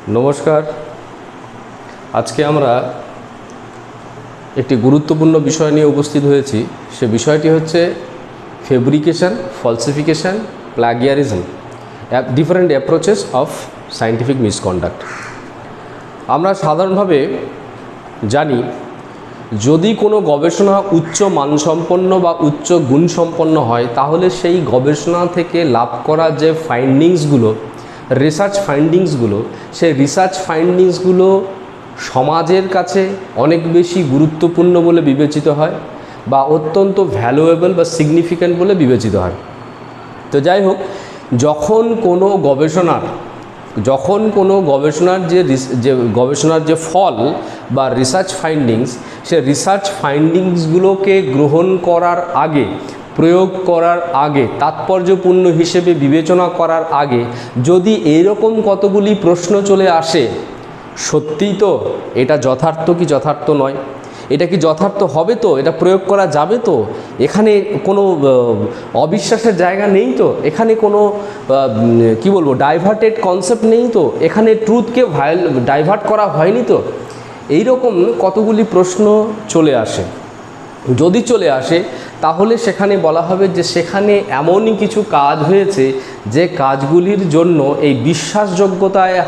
নমস্কার। আজকে আমরা একটি গুরুত্বপূর্ণ বিষয় নিয়ে উপস্থিত হয়েছি। সে বিষয়টি হচ্ছে fabrication, falsification, plagiarism, different approaches of scientific misconduct. আমরা সাধারণভাবে জানি, যদি কোনো গবেষণা উচ্চ মানসম্পন্ন বা উচ্চ গুণসম্পন্ন হয়, তাহলে সেই গবেষণা থেকে লাভ করা যে ফাইন্ডিংসগুলো, রিসার্চ ফাইন্ডিংসগুলো, সেই রিসার্চ ফাইন্ডিংসগুলো সমাজের কাছে অনেক বেশি গুরুত্বপূর্ণ বলে বিবেচিত হয় বা অত্যন্ত ভ্যালুয়েবল বা সিগনিফিক্যান্ট বলে বিবেচিত হয়। তো যাই হোক, যখন কোনো গবেষণার যে ফল বা রিসার্চ ফাইন্ডিংস, সে রিসার্চ ফাইন্ডিংসগুলোকে গ্রহণ করার আগে, প্রয়োগ করার আগে, তাৎপর্যপূর্ণ হিসেবে বিবেচনা করার আগে যদি এরকম কতগুলি প্রশ্ন চলে আসে, সত্যিই তো এটা যথার্থ কি যথার্থ নয়, এটা কি যথার্থ হবে, তো এটা প্রয়োগ করা যাবে, তো এখানে কোনো অবিশ্বাসের জায়গা নেই, তো এখানে কোনো কি বলবো ডাইভার্টেড কনসেপ্ট নেই, তো এখানে ট্রুথকে ডাইভার্ট করা হয়নি, তো এইরকম কতগুলি প্রশ্ন চলে আসে। যদি চলে আসে, তাহলে সেখানে বলা হবে যে সেখানে এমনই কিছু কাজ হয়েছে যে কাজগুলির জন্য এই বিশ্বাসযোগ্যতায়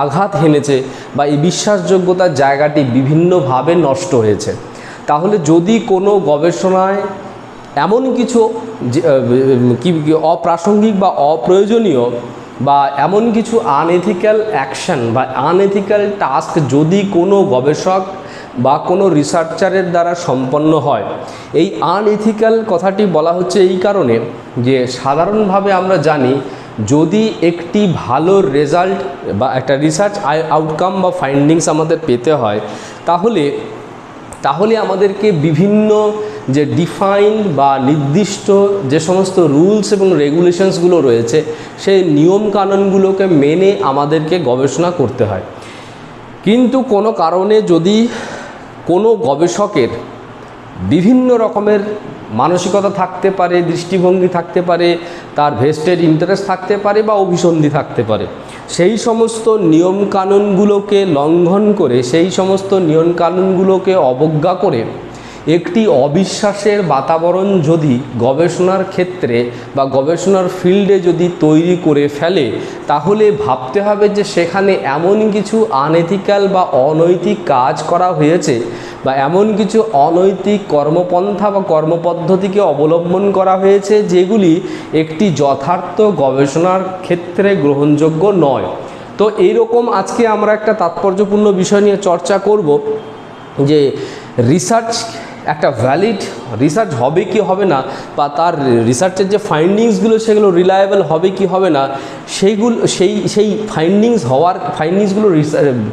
আঘাত হেনেছে বা এই বিশ্বাসযোগ্যতার জায়গাটি বিভিন্নভাবে নষ্ট হয়েছে। তাহলে যদি কোনো গবেষণায় এমন কিছু অপ্রাসঙ্গিক বা অপ্রয়োজনীয় বা এমন কিছু আনএথিক্যাল অ্যাকশন বা আনএথিক্যাল টাস্ক যদি কোনো গবেষক বা কোনো রিসার্চারের দ্বারা সম্পন্ন হয়, এই আনএথিক্যাল কথাটি বলা হচ্ছে এই কারণে যে সাধারণভাবে আমরা জানি, যদি একটি ভালো রেজাল্ট বা একটা রিসার্চ আউটকাম বা ফাইন্ডিংস আমাদের পেতে হয়, তাহলে আমাদেরকে বিভিন্ন যে ডিফাইন্ড বা নির্দিষ্ট যে সমস্ত রুলস এবং রেগুলেশনসগুলো রয়েছে, সেই নিয়মকানুনগুলোকে মেনে আমাদেরকে গবেষণা করতে হয়। কিন্তু কোনো কারণে যদি কোনো গবেষকের বিভিন্ন রকমের মানসিকতা থাকতে পারে, দৃষ্টিভঙ্গি থাকতে পারে, তার ভেস্টেড ইন্টারেস্ট থাকতে পারে বা অভিসন্ধি থাকতে পারে, সেই সমস্ত নিয়মকানুনগুলোকে লঙ্ঘন করে, সেই সমস্ত নিয়মকানুনগুলোকে অবজ্ঞা করে একটি অবিশ্বাসের বাতাবরণ যদি গবেষণার ক্ষেত্রে বা গবেষণার ফিল্ডে যদি তৈরি করে ফেলে, তাহলে ভাবতে হবে যে সেখানে এমন কিছু আনএথিক্যাল বা অনৈতিক কাজ করা হয়েছে বা এমন কিছু অনৈতিক কর্মপন্থা বা কর্মপদ্ধতিকে অবলম্বন করা হয়েছে যেগুলি একটি যথার্থ গবেষণার ক্ষেত্রে গ্রহণযোগ্য নয়। তো এইরকম আজকে আমরা একটা তাৎপর্যপূর্ণ বিষয় নিয়ে চর্চা করব যে রিসার্চ একটা ভ্যালিড রিসার্চ হবে কি হবে না, বা তার রিসার্চের যে ফাইন্ডিংসগুলো সেগুলো রিলায়েবল হবে কি হবে না, সেই ফাইন্ডিংসগুলো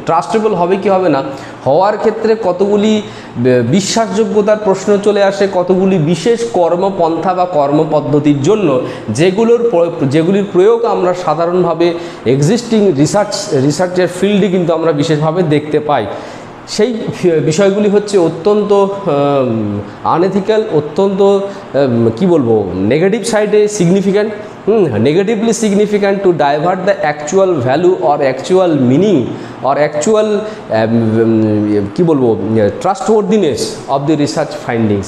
ট্রাস্টেবল হবে কি হবে না, হওয়ার ক্ষেত্রে কতগুলি বিশ্বাসযোগ্যতার প্রশ্ন চলে আসে, কতগুলি বিশেষ কর্মপন্থা বা কর্মপদ্ধতির জন্য যেগুলির প্রয়োগ আমরা সাধারণভাবে এক্সিস্টিং রিসার্চের ফিল্ডে কিন্তু আমরা বিশেষভাবে দেখতে পাই। সেই বিষয়গুলি হচ্ছে অত্যন্ত আনএথিক্যাল, অত্যন্ত কি বলবো নেগেটিভ সাইডে significant, negatively significant to divert the actual value or actual meaning or actual কি বলবো trustworthiness of the research findings.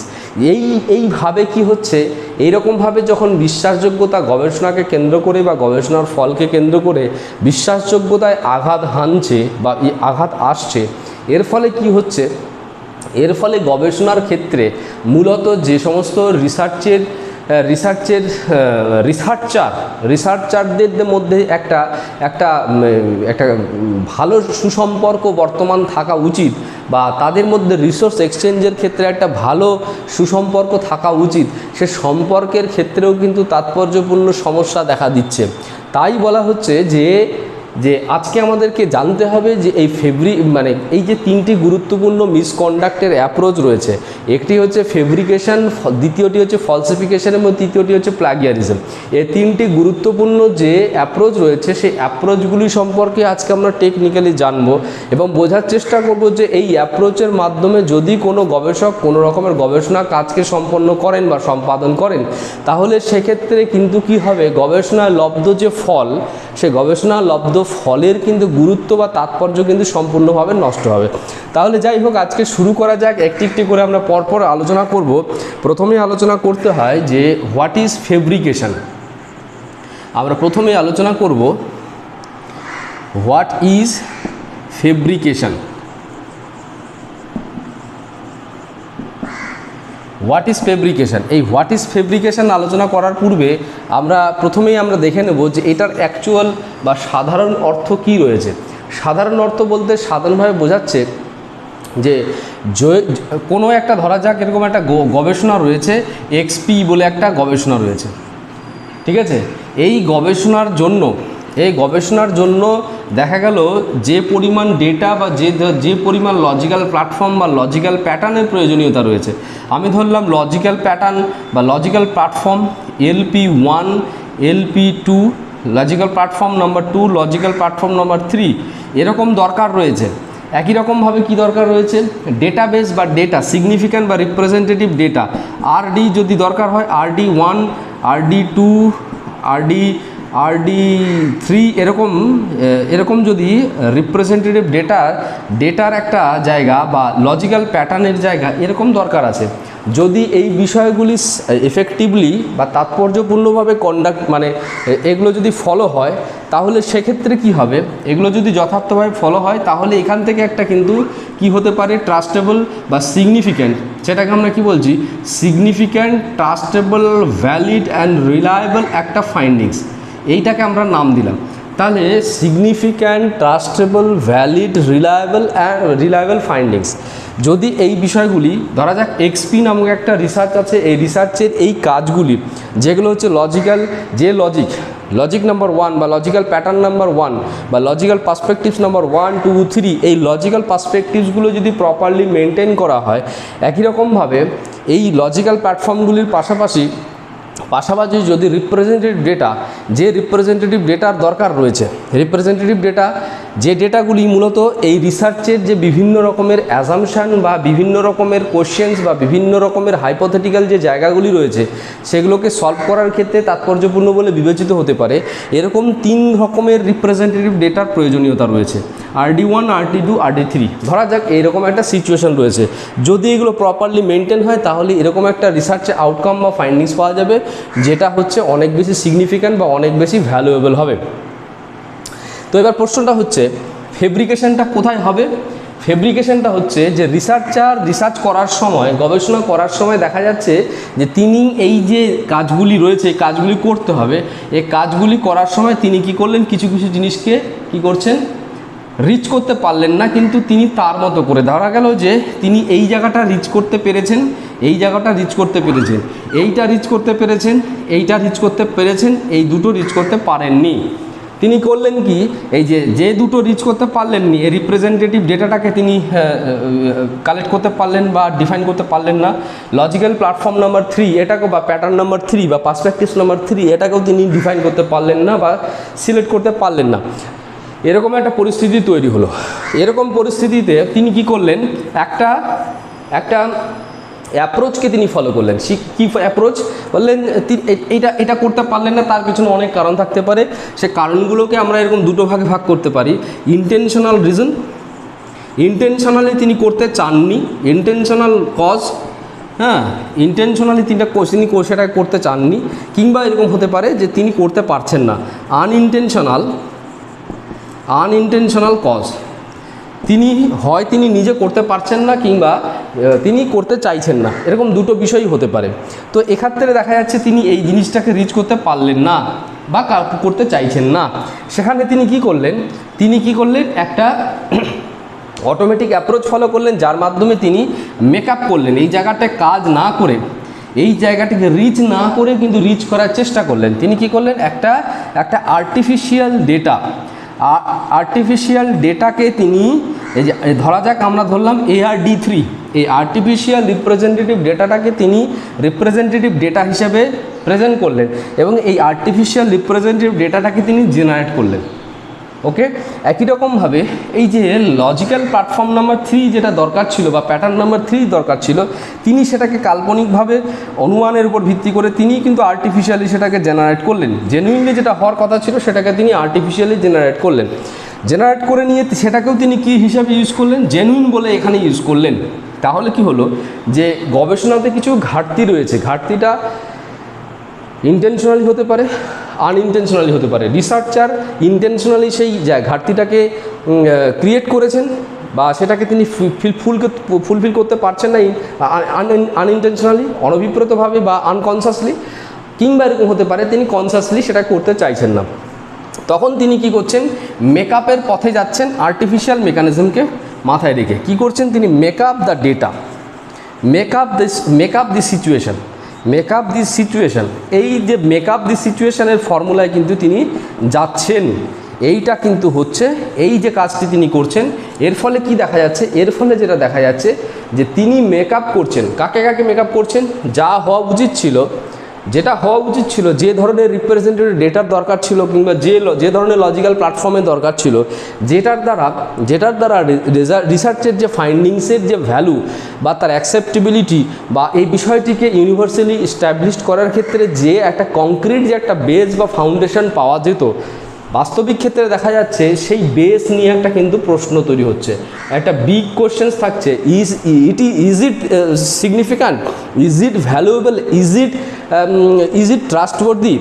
এইভাবে কি হচ্ছে, এইরকমভাবে যখন বিশ্বাসযোগ্যতা গবেষণাকে কেন্দ্র করে বা গবেষণার ফলকে কেন্দ্র করে বিশ্বাসযোগ্যতায় আঘাত হানছে বা আঘাত আসছে, এর ফলে কি হচ্ছে, এর ফলে গবেষণার ক্ষেত্রে মূলত যে সমস্ত রিসার্চারদের মধ্যে একটা ভালো সুসম্পর্ক বর্তমান থাকা উচিত, বা তাদের মধ্যে রিসোর্স এক্সচেঞ্জের ক্ষেত্রে একটা ভালো সুসম্পর্ক থাকা উচিত, সে সম্পর্কের ক্ষেত্রেও কিন্তু তাৎপর্যপূর্ণ সমস্যা দেখা দিচ্ছে। তাই বলা হচ্ছে যে আজকে আমাদেরকে জানতে হবে যে এই যে তিনটি গুরুত্বপূর্ণ মিসকন্ডাক্টের অ্যাপ্রোচ রয়েছে, একটি হচ্ছে ফেব্রিকেশন, দ্বিতীয়টি হচ্ছে ফলসিফিকেশন এবং তৃতীয়টি হচ্ছে প্লাগিয়ারিজম। এই তিনটি গুরুত্বপূর্ণ যে অ্যাপ্রোচ রয়েছে, সেই অ্যাপ্রোচগুলি সম্পর্কে আজকে আমরা টেকনিক্যালি জানবো এবং বোঝার চেষ্টা করব যে এই অ্যাপ্রোচের মাধ্যমে যদি কোনো গবেষক কোনো রকমের গবেষণা কাজকে সম্পন্ন করেন বা সম্পাদন করেন, তাহলে সেক্ষেত্রে কিন্তু কি হবে, গবেষণায় লব্ধ যে ফল, সে গবেষণা লব্ধ ফলের কিন্তু গুরুত্ব বা তাৎপর্য কিন্তু সম্পূর্ণভাবে নষ্ট হবে। তাহলে যাই হোক, আজকে শুরু করা যাক। একটি একটি করে আমরা পরপর আলোচনা করব। প্রথমেই আলোচনা করতে হয় যে হোয়াট ইজ ফেব্রিকেশন। আমরা প্রথমেই আলোচনা করব what is fabrication. What is fabrication, এই হোয়াট ইজ ফেব্রিকেশন আলোচনা করার পূর্বে প্রথমেই আমরা দেখে নেব যে এটার অ্যাকচুয়াল বা সাধারণ অর্থ কী রয়েছে। সাধারণ অর্থ বলতে সাধারণভাবে বোঝাচ্ছে যে কোনো একটা, ধরা যাক এরকম একটা গবেষণা রয়েছে, এক্সপি বলে একটা গবেষণা রয়েছে, ঠিক আছে। এই গবেষণার জন্য দেখা গেল যে পরিমাণ ডেটা বা যে পরিমাণ লজিক্যাল প্ল্যাটফর্ম বা লজিক্যাল প্যাটার্নের প্রয়োজনীয়তা রয়েছে, আমি ধরলাম লজিক্যাল প্যাটার্ন বা logical platform LP1, LP2, logical platform number 2, logical platform number 3 এরকম দরকার রয়েছে। একই রকমভাবে কি দরকার রয়েছে, ডেটাবেস বা ডেটা, সিগনিফিক্যান্ট বা রিপ্রেজেন্টেটিভ ডেটা, RD যদি দরকার হয়, RD1, RD2, RD3 এরকম যদি রিপ্রেজেন্টেটিভ ডেটার একটা জায়গা বা লজিক্যাল প্যাটার্নের জায়গা এরকম দরকার আছে। যদি এই বিষয়গুলি এফেক্টিভলি বা তাৎপর্যপূর্ণভাবে এগুলো যদি ফলো হয়, তাহলে সেক্ষেত্রে কি হবে, এগুলো যদি যথার্থভাবে ফলো হয় তাহলে এখান থেকে একটা কিন্তু কি হতে পারে, ট্রাস্টেবল বা সিগনিফিক্যান্ট, সেটাকে আমরা কি বলছি, significant, trustable, valid and reliable একটা ফাইন্ডিংস, এইটাকে আমরা নাম দিলাম। তাহলে significant, trustable, valid, reliable findings, যদি এই বিষয়গুলি, ধরা যাক এক্সপি নামক একটা রিসার্চ আছে, এই রিসার্চের এই কাজগুলি যেগুলো হচ্ছে লজিক নাম্বার 1 বা লজিক্যাল প্যাটার্ন নাম্বার 1 বা লজিক্যাল পার্সপেক্টিভস নাম্বার 1, 2, 3, এই লজিক্যাল পার্সপেক্টিভসগুলো যদি প্রপারলি মেনটেন করা হয়, একই রকমভাবে এই লজিক্যাল প্ল্যাটফর্মগুলির পাশাপাশি যদি রিপ্রেজেন্টেটিভ ডেটার দরকার রয়েছে, রিপ্রেজেন্টেটিভ ডেটা যে ডেটাগুলি মূলত এই রিসার্চের যে বিভিন্ন রকমের অ্যাজাম্পশান বা বিভিন্ন রকমের কোশ্চেন্স বা বিভিন্ন রকমের হাইপোথেটিক্যাল যে জায়গাগুলি রয়েছে সেগুলোকে সলভ করার ক্ষেত্রে তাৎপর্যপূর্ণ বলে বিবেচিত হতে পারে, এরকম 3 রকমের রিপ্রেজেন্টেটিভ ডেটার প্রয়োজনীয়তা রয়েছে, RD1, RD2, RD3। ধরা যাক এইরকম একটা সিচুয়েশন রয়েছে, যদি এগুলো প্রপারলি মেনটেন হয় তাহলে এরকম একটা রিসার্চে আউটকাম বা ফাইন্ডিংস পাওয়া যাবে, যেটা হচ্ছে অনেক বেশি সিগনিফিক্যান্ট বা অনেক বেশি ভ্যালুয়েবল হবে। তো এবার প্রশ্নটা হচ্ছে ফেব্রিকেশনটা কোথায় হবে। ফেব্রিকেশনটা হচ্ছে যে রিসার্চ করার সময়, গবেষণা করার সময় দেখা যাচ্ছে যে তিনি এই যে কাজগুলি রয়েছে, এই কাজগুলি করতে হবে, এই কাজগুলি করার সময় তিনি কি করলেন, কিছু জিনিসকে কি করছেন, রিচ করতে পারলেন না, কিন্তু তিনি তার মতো করে, ধরা গেল যে তিনি এই জায়গাটা রিচ করতে পেরেছেন, এইটা রিচ করতে পেরেছেন, এই দুটো রিচ করতে পারেননি। তিনি করলেন কি, এই যে দুটো রিচ করতে পারলেননি, এই রিপ্রেজেন্টেটিভ ডেটাটাকে তিনি কালেক্ট করতে পারলেন বা ডিফাইন করতে পারলেন না। লজিক্যাল প্ল্যাটফর্ম নাম্বার 3 এটাকেও, বা প্যাটার্ন নাম্বার 3 বা পার্সপেক্টিভস নাম্বার 3 এটাকেও তিনি ডিফাইন করতে পারলেন না বা সিলেক্ট করতে পারলেন না। এরকম একটা পরিস্থিতি তৈরি হলো। এরকম পরিস্থিতিতে তিনি কি করলেন, একটা অ্যাপ্রোচকে তিনি ফলো করলেন। কী অ্যাপ্রোচ বললেন, এটা করতে পারলেন না, তার পিছনে অনেক কারণ থাকতে পারে। সে কারণগুলোকে আমরা এরকম দুটো ভাগে ভাগ করতে পারি। ইন্টেনশনাল রিজন, ইন্টেনশনালি তিনি করতে চাননি, ইন্টেনশনাল কজ, ইন্টেনশনালি তিনি সেটা করতে চাননি, কিংবা এরকম হতে পারে যে তিনি করতে পারছেন না, আনইনটেনশনাল কজ, তিনি নিজে করতে পারছেন না কিংবা তিনি করতে চাইছেন না, এরকম দুটো বিষয়ই হতে পারে। তো এক্ষেত্রে দেখা যাচ্ছে তিনি এই জিনিসটাকে রিচ করতে পারলেন না বা করতে চাইছেন না। সেখানে তিনি কি করলেন, একটা অটোমেটিক অ্যাপ্রোচ ফলো করলেন, যার মাধ্যমে তিনি মেকআপ করলেন, এই জায়গাটায় কাজ না করে, এই জায়গাটিকে রিচ না করে কিন্তু রিচ করার চেষ্টা করলেন। তিনি কি করলেন, একটা আর্টিফিশিয়াল ডেটাকে তিনি, এই যে ধরা যাক আমরা ধরলাম ARD3, এই আর্টিফিশিয়াল রিপ্রেজেন্টেটিভ ডেটাটাকে তিনি রিপ্রেজেন্টেটিভ ডেটা হিসেবে প্রেজেন্ট করলেন এবং এই আর্টিফিশিয়াল রিপ্রেজেন্টেটিভ ডেটাটাকে তিনি জেনারেট করলেন। ওকে, একই রকমভাবে এই যে লজিক্যাল প্ল্যাটফর্ম নাম্বার 3 যেটা দরকার ছিল বা প্যাটার্ন নাম্বার 3 দরকার ছিল, তিনি সেটাকে কাল্পনিকভাবে অনুমানের উপর ভিত্তি করে তিনি কিন্তু আর্টিফিশিয়ালি সেটাকে জেনারেট করলেন। জেনুইনলি যেটা হওয়ার কথা ছিল সেটাকে তিনি আর্টিফিশিয়ালি জেনারেট করলেন। জেনারেট করে নিয়ে সেটাকেও তিনি কী হিসাবে ইউজ করলেন? জেনুইন বলে এখানে ইউজ করলেন। তাহলে কি হলো যে গবেষণাতে কিছু ঘাটতি রয়েছে, ঘাটতিটা ইন্টেনশনালি হতে পারে, আনইনটেনশনালি হতে পারে। রিসার্চার ইন্টেনশনালি সেই ঘাটতিটাকে ক্রিয়েট করেছেন বা সেটাকে তিনি ফুলফিল করতে পারছেন না আনইনটেনশনালি, অনভিপ্রেতভাবে বা আনকনসাসলি, কিংবা এরকম হতে পারে তিনি কনসাসলি সেটা করতে চাইছেন না। তখন তিনি কি করছেন? মেকআপের পথে যাচ্ছেন, আর্টিফিশিয়াল মেকানিজমকে মাথায় রেখে কি করছেন? তিনি makeup the data, makeup this situation, এই যে মেকআপ দিস সিচুয়েশনের ফর্মুলায় কিন্তু তিনি যাচ্ছেন। এইটা কিন্তু হচ্ছে এই যে কাজটি তিনি করছেন, এর ফলে কি দেখা যাচ্ছে? এর ফলে যেটা দেখা যাচ্ছে যে তিনি মেকআপ করছেন। কাকে কাকে মেকআপ করছেন? যা হওয়া উচিত ছিল, যেটা হওয়া উচিত ছিল, যে ধরনের রিপ্রেজেন্টেটিভ ডেটার দরকার ছিল কিংবা যে ধরনের লজিক্যাল প্ল্যাটফর্মের দরকার ছিল, যেটার দ্বারা রিসার্চের যে ফাইন্ডিংসের যে ভ্যালু বা তার অ্যাকসেপ্টেবিলিটি বা এই বিষয়টিকে ইউনিভার্সালি এস্টাবলিশড করার ক্ষেত্রে যে একটা কংক্রিট যে একটা বেস বা ফাউন্ডেশন পাওয়া যেত, বাস্তবিক ক্ষেত্রে দেখা যাচ্ছে সেই বেস নিয়ে একটা কিন্তু প্রশ্ন তৈরি হচ্ছে, একটা বিগ কোশ্চেন্স থাকছে। Is it significant, is it valuable, is it trustworthy,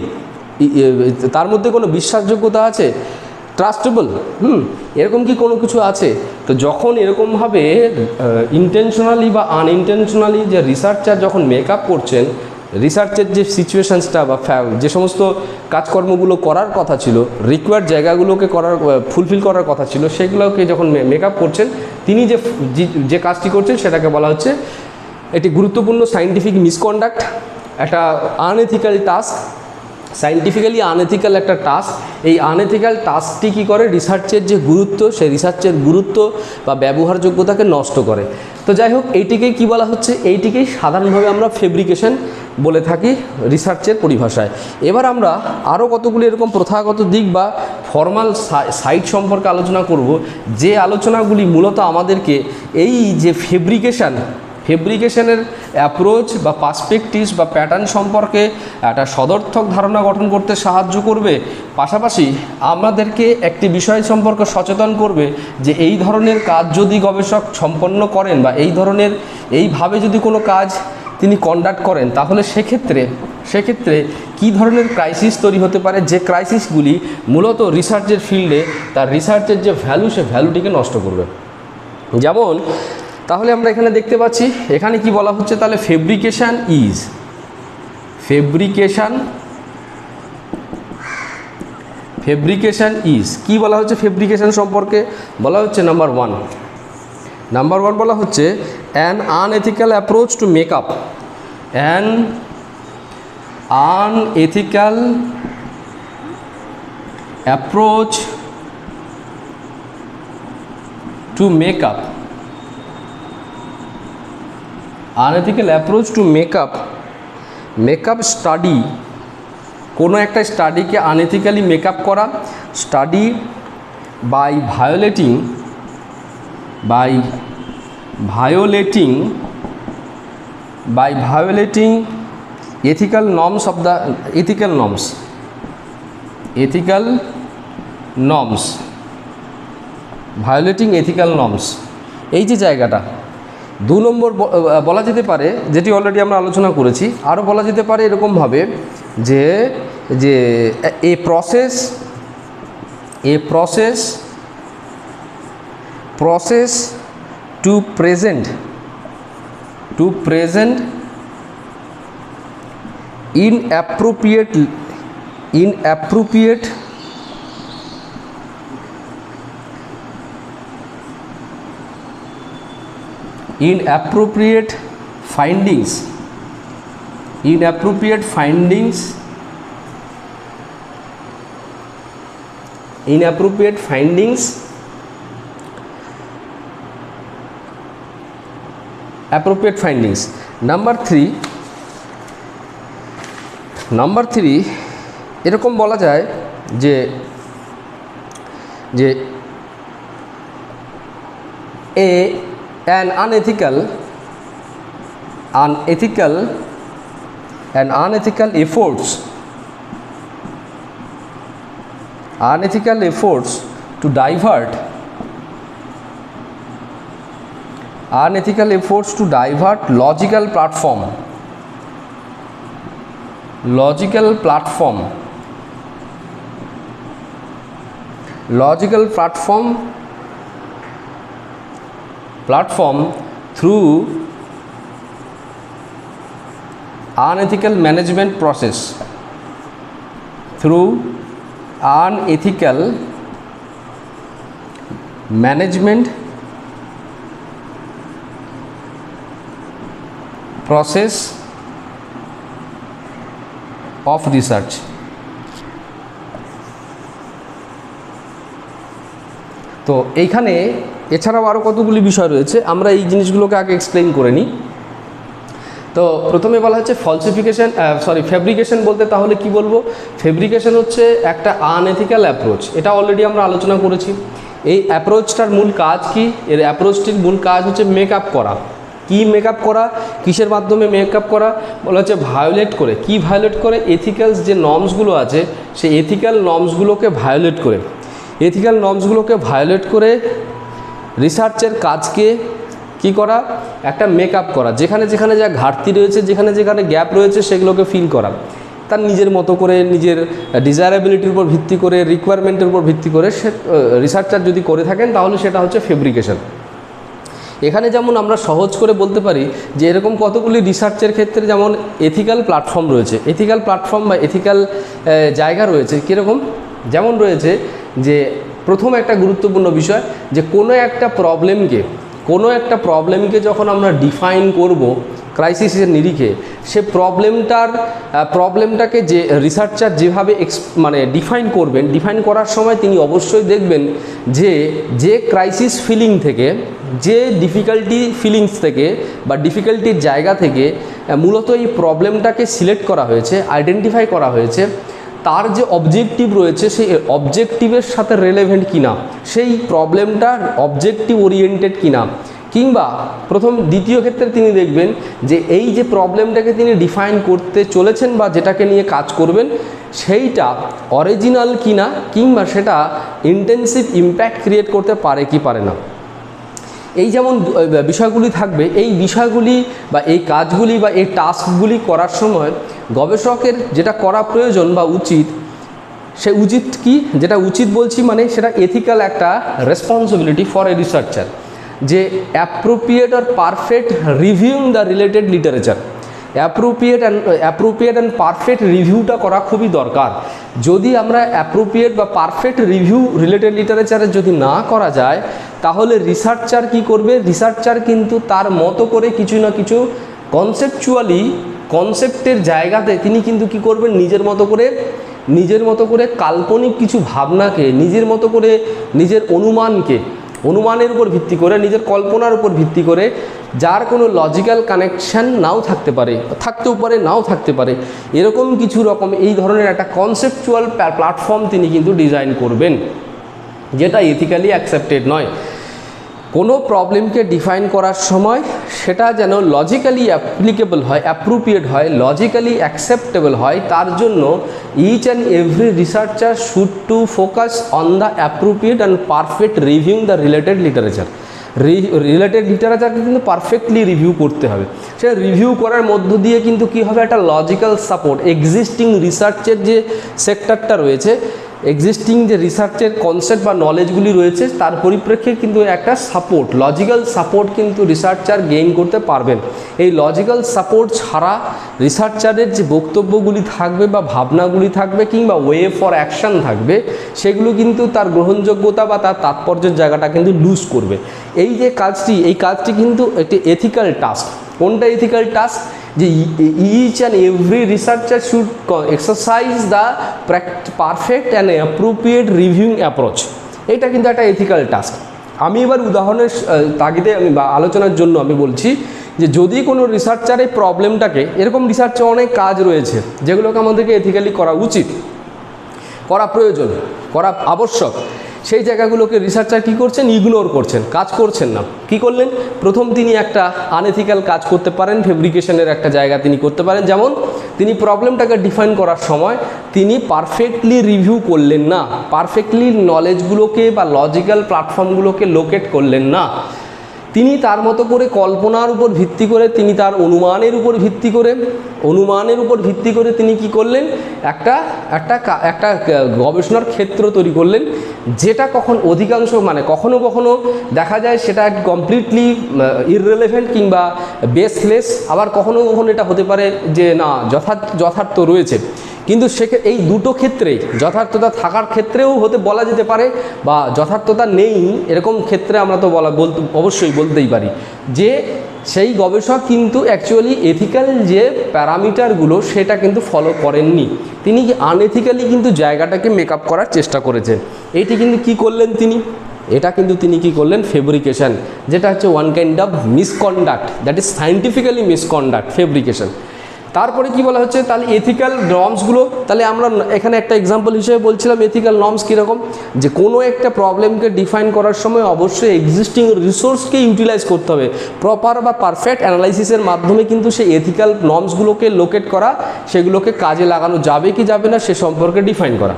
তার মধ্যে কোনো বিশ্বাসযোগ্যতা আছে, ট্রাস্টেবল, এরকম কি কোনো কিছু আছে? তো যখন এরকমভাবে ইন্টেনশনালি বা আনইনটেনশনালি যে রিসার্চার যখন মেকআপ করছেন, রিসার্চের যে সিচুয়েশানসটা বা যে সমস্ত কাজকর্মগুলো করার কথা ছিল, রিকোয়ার্ড জায়গাগুলোকে ফুলফিল করার কথা ছিল, সেগুলোকে যখন মেকআপ করছেন, তিনি যে কাজটি করছেন সেটাকে বলা হচ্ছে একটি গুরুত্বপূর্ণ সায়েন্টিফিক মিসকন্ডাক্ট, একটা আনএথিক্যাল টাস্ক, সায়েন্টিফিক্যালি আনএথিক্যাল একটা টাস্ক। এই আনএথিক্যাল টাস্কটি কী করে? রিসার্চের যে গুরুত্ব, সেই রিসার্চের গুরুত্ব বা ব্যবহারযোগ্যতাকে নষ্ট করে। তো যাই হোক, এইটিকেই কী বলা হচ্ছে? এইটিকেই সাধারণভাবে আমরা ফেব্রিকেশন বলে থাকি রিসার্চের পরিভাষায়। এবার আমরা আরও কতগুলি এরকম প্রথাগত দিক বা ফর্মাল সাইট সম্পর্কে আলোচনা করব, যে আলোচনাগুলি মূলত আমাদেরকে এই যে ফেব্রিকেশনের অ্যাপ্রোচ বা পার্সপেক্টিভস বা প্যাটার্ন সম্পর্কে একটা সদর্থক ধারণা গঠন করতে সাহায্য করবে। পাশাপাশি আমাদেরকে একটি বিষয় সম্পর্কে সচেতন করবে যে এই ধরনের কাজ যদি গবেষক সম্পন্ন করেন বা এইভাবে যদি কোনো কাজ তিনি কন্ডাক্ট করেন, তাহলে সেক্ষেত্রে কী ধরনের ক্রাইসিস তৈরি হতে পারে, যে ক্রাইসিসগুলি মূলত রিসার্চের ফিল্ডে তার রিসার্চের যে ভ্যালু, সে ভ্যালুটিকে নষ্ট করবে। যেমন তাহলে আমরা এখানে দেখতে পাচ্ছি, এখানে কি বলা হচ্ছে? তাহলে ফেব্রিকেশন ইজ কি বলা হচ্ছে? ফেব্রিকেশন সম্পর্কে বলা হচ্ছে নাম্বার ওয়ান বলা হচ্ছে an unethical approach to make up, an unethical approach to make up, unethical approach to make up study, কোনো একটা স্টাডিকে আনএথিক্যালি মেকআপ করা, study by violating ethical norms of the ethical norms, violating ethical norms। এই যে জায়গাটা 2 নম্বর বলা যেতে পারে, যেটি অলরেডি আমরা আলোচনা করেছি। আরও বলা যেতে পারে এরকমভাবে যে এ process two present inappropriate findings number three এরকম বলা যায় যে যে an unethical efforts to divert logical platform through unethical management process, of research. তো এইখানে এছাড়াও আরও কতগুলি বিষয় রয়েছে, আমরা এই জিনিসগুলোকে আগে এক্সপ্লেন করে নিই। তো প্রথমে বলা হচ্ছে ফেব্রিকেশন বলতে তাহলে কি বলবো? ফেব্রিকেশন হচ্ছে একটা আনএথিক্যাল অ্যাপ্রোচ, এটা অলরেডি আমরা আলোচনা করেছি। এই অ্যাপ্রোচটার মূল কাজ কি? এর অ্যাপ্রোচটির মূল কাজ হচ্ছে মেকআপ করা। কি মেকআপ করা? কিসের মাধ্যমে মেকআপ করা? বলা হচ্ছে ভায়োলেট করে। কি ভায়োলেট করে? এথিক্যালস যে নর্মসগুলো আছে সেই এথিক্যাল নর্মসগুলোকে ভায়োলেট করে রিসার্চের কাজকে কি করা? একটা মেকআপ করা, যেখানে যেখানে যা ঘাটতি রয়েছে, যেখানে যেখানে গ্যাপ রয়েছে সেগুলোকে ফিল করা, তার নিজের মতো করে, নিজের ডিজায়ারেবিলিটির উপর ভিত্তি করে, রিকোয়ারমেন্টের উপর ভিত্তি করে সে রিসার্চার যদি করে থাকেন তাহলে সেটা হচ্ছে ফেব্রিকেশন। এখানে যেমন আমরা সহজ করে বলতে পারি যে এরকম কতগুলি রিসার্চের ক্ষেত্রে যেমন এথিক্যাল প্ল্যাটফর্ম রয়েছে, এথিক্যাল প্ল্যাটফর্ম বা এথিক্যাল জায়গা রয়েছে। কীরকম? যেমন রয়েছে যে প্রথম একটা গুরুত্বপূর্ণ বিষয় যে কোনো একটা প্রবলেমকে যখন আমরা ডিফাইন করব ক্রাইসিসের নিরিখে, সে প্রবলেমটাকে যে রিসার্চার যেভাবে ডিফাইন করার সময় তিনি অবশ্যই দেখবেন যে ক্রাইসিস ফিলিং থেকে, যে ডিফিকাল্টি ফিলিংস থেকে বা ডিফিকাল্টির জায়গা থেকে মূলত এই প্রবলেমটাকে সিলেক্ট করা হয়েছে, আইডেন্টিফাই করা হয়েছে, তার যে অবজেক্টিভ রয়েছে সেই অবজেক্টিভের সাথে রেলেভেন্ট কিনা, সেই প্রবলেমটার অবজেক্টিভ ওরিয়েন্টেড কিনা, কিংবা দ্বিতীয় ক্ষেত্রে তিনি দেখবেন যে এই যে প্রবলেমটাকে তিনি ডিফাইন করতে চলেছেন বা যেটাকে নিয়ে কাজ করবেন সেইটা অরিজিনাল কিনা, কিংবা সেটা ইন্টেন্সিভ ইম্প্যাক্ট ক্রিয়েট করতে পারে কি পারে না। এই যেমন বিষয়গুলি থাকবে, এই বিষয়গুলি বা এই কাজগুলি বা এই টাস্কগুলি করার সময় গবেষকের যেটা করা প্রয়োজন বা উচিত, সে উচিত কি? যেটা উচিত বলছি মানে সেটা এথিক্যাল একটা রেসপন্সিবিলিটি ফর এ রিসার্চার, যে অ্যাপ্রোপ্রিয়েট আর perfect reviewing the related literature. Appropriate and perfect রিভিউটা করা খুবই দরকার। যদি আমরা অ্যাপ্রোপ্রিয়েট বা পারফেক্ট রিভিউ রিলেটেড লিটারেচারে যদি না করা যায়, তাহলে রিসার্চার কি করবে? রিসার্চার কিন্তু তার মতো করে কিছু না কিছু কনসেপ্টের জায়গাতে তিনি কিন্তু কি করবেন? নিজের মতো করে কাল্পনিক কিছু ভাবনাকে, নিজের মতো করে নিজের অনুমানের উপর ভিত্তি করে, নিজের কল্পনার উপর ভিত্তি করে, যার কোনো লজিক্যাল কানেকশান নাও থাকতে পারে, থাকতেও পারে নাও থাকতে পারে, এরকম কিছু রকম এই ধরনের একটা কনসেপচুয়াল প্ল্যাটফর্ম তিনি কিন্তু ডিজাইন করবেন, যেটা এথিক্যালি অ্যাকসেপ্টেড নয়। কোনো প্রবলেমকে ডিফাইন করার সময় সেটা যেন লজিক্যালি অ্যাপ্লিকেবল হয়, অ্যাপ্রোপ্রিয়েট হয়, লজিক্যালি অ্যাকসেপ্টেবল হয়, তার জন্য each and every researcher should to focus on the appropriate and perfect reviewing the related লিটারেচারকে কিন্তু পারফেক্টলি রিভিউ করতে হবে। সেটা রিভিউ করার মধ্য দিয়ে কিন্তু কী হবে? একটা লজিক্যাল সাপোর্ট, এক্সিস্টিং রিসার্চের যে সেক্টরটা রয়েছে, এক্সিস্টিং যে রিসার্চের কনসেপ্ট বা নলেজগুলি রয়েছে তার পরিপ্রেক্ষিতে কিন্তু একটা সাপোর্ট, লজিক্যাল সাপোর্ট কিন্তু রিসার্চার গেইন করতে পারবেন। এই লজিক্যাল সাপোর্ট ছাড়া রিসার্চারের যে বক্তব্যগুলি থাকবে বা ভাবনাগুলি থাকবে কিংবা ওয়ে ফর অ্যাকশান থাকবে, সেগুলো কিন্তু তার গ্রহণযোগ্যতা বা তার তাৎপর্যের জায়গাটা কিন্তু লুজ করবে। এই কাজটি কিন্তু একটি এথিক্যাল টাস্ক। কোনটা এথিক্যাল টাস্ক? যে each and every researcher should exercise the perfect and appropriate reviewing approach. এটা কিন্তু একটা এথিক্যাল টাস্ক। আমি এবার উদাহরণের তাগিদে বা আলোচনার জন্য আমি বলছি যে যদি কোনো রিসার্চার এই প্রবলেমটাকে, এরকম রিসার্চে অনেক কাজ রয়েছে যেগুলোকে আমাদেরকে এথিক্যালি করা উচিত, করা প্রয়োজন, করা আবশ্যক, সেই জায়গাগুলোকে রিসার্চার কী করছেন, ইগনোর করছেন, কাজ করছেন না। কি করলেন, প্রথম তিনি একটা আনএথিক্যাল কাজ করতে পারেন, ফেব্রিকেশনের একটা জায়গা তিনি করতে পারেন। যেমন তিনি প্রবলেমটাকে ডিফাইন করার সময় তিনি পারফেক্টলি রিভিউ করলেন না, পারফেক্টলি নলেজগুলোকে বা লজিক্যাল প্ল্যাটফর্মগুলোকে লোকেট করলেন না। তিনি তার মতো করে কল্পনার উপর ভিত্তি করে, তিনি তার অনুমানের উপর ভিত্তি করে তিনি কি করলেন, একটা গবেষণার ক্ষেত্র তৈরি করলেন, যেটা অধিকাংশ কখনো কখনো দেখা যায় সেটা কমপ্লিটলি ইররিলেভেন্ট কিংবা বেসলেস, আবার কখনো কখনো এটা হতে পারে যে না যথার্থ রয়েছে। কিন্তু এই দুটো ক্ষেত্রেই যথার্থতা থাকার ক্ষেত্রেও বলা যেতে পারে, বা যথার্থতা নেই এরকম ক্ষেত্রে আমরা তো অবশ্যই বলতেই পারি যে সেই গবেষক কিন্তু অ্যাকচুয়ালি এথিক্যাল যে প্যারামিটারগুলো সেটা কিন্তু ফলো করেননি, তিনি আনএথিক্যালি কিন্তু জায়গাটাকে মেকআপ করার চেষ্টা করেছেন। এইটি কিন্তু কি করলেন তিনি কি করলেন, ফেব্রিকেশন, যেটা হচ্ছে one kind of misconduct, that is scientifically misconduct, fabrication. তারপরে কি বলা হচ্ছে, তাহলে এথিক্যাল নর্মসগুলো, তাহলে আমরা এখানে একটা এক্সাম্পল হিসেবে বলছিলাম এথিক্যাল নর্মস কীরকম, যে কোনো একটা প্রবলেমকে ডিফাইন করার সময় অবশ্যই এক্সিস্টিং রিসোর্সকে ইউটিলাইজ করতে হবে, প্রপার বা পারফেক্ট অ্যানালাইসিসের মাধ্যমে কিন্তু সেই এথিক্যাল নর্মসগুলোকে লোকেট করা, সেগুলোকে কাজে লাগানো যাবে কি যাবে না সে সম্পর্কে ডিফাইন করা।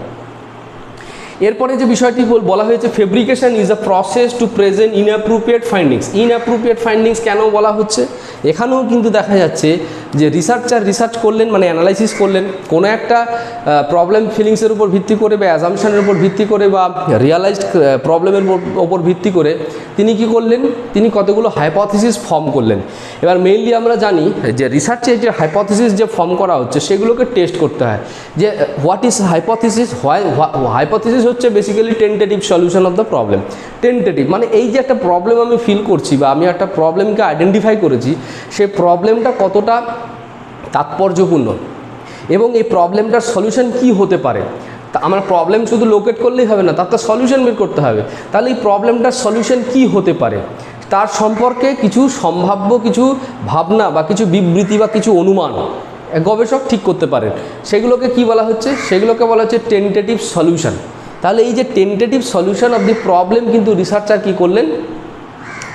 এরপরে যে বিষয়টি বলা হয়েছে, fabrication is a process two present inappropriate findings. Inappropriate findings কেন বলা হচ্ছে, এখানেও কিন্তু দেখা যাচ্ছে যে রিসার্চ করলেন, অ্যানালাইসিস করলেন কোনো একটা প্রবলেম ফিলিংসের উপর ভিত্তি করে বা অ্যাজাম্পশনের উপর ভিত্তি করে বা রিয়ালাইজড প্রবলেমের ওপর ভিত্তি করে তিনি কি করলেন, তিনি কতগুলো হাইপোথিসিস ফর্ম করলেন। এবার মেইনলি আমরা জানি যে রিসার্চে যে হাইপোথিসিস যে ফর্ম করা হচ্ছে সেগুলোকে টেস্ট করতে হয়, যে হোয়াট ইজ হাইপোথিসিস। হাইপোথিসিস হচ্ছে basically tentative solution of the problem. Tentative এই যে একটা প্রবলেম আমি ফিল করছি বা আমি একটা প্রবলেমকে আইডেন্টিফাই করেছি, সেই প্রবলেমটা কতটা তাৎপর্যপূর্ণ এবং এই প্রবলেমটার সলিউশন কি হতে পারে। তা আমার প্রবলেম শুধু লোকেট করলেই হবে না, তার তো সলিউশন বের করতে হবে। তাহলে এই প্রবলেমটার সলিউশন কি হতে পারে তার সম্পর্কে কিছু সম্ভাব্য কিছু ভাবনা বা কিছু বিবৃতি বা কিছু অনুমান গবেষক ঠিক করতে পারেন। সেগুলোকে কি বলা হচ্ছে, সেগুলোকে বলা হচ্ছে টেন্টেটিভ সলিউশন। তাহলে এই যে tentative solution of the problem কিন্তু রিসার্চার কী করলেন,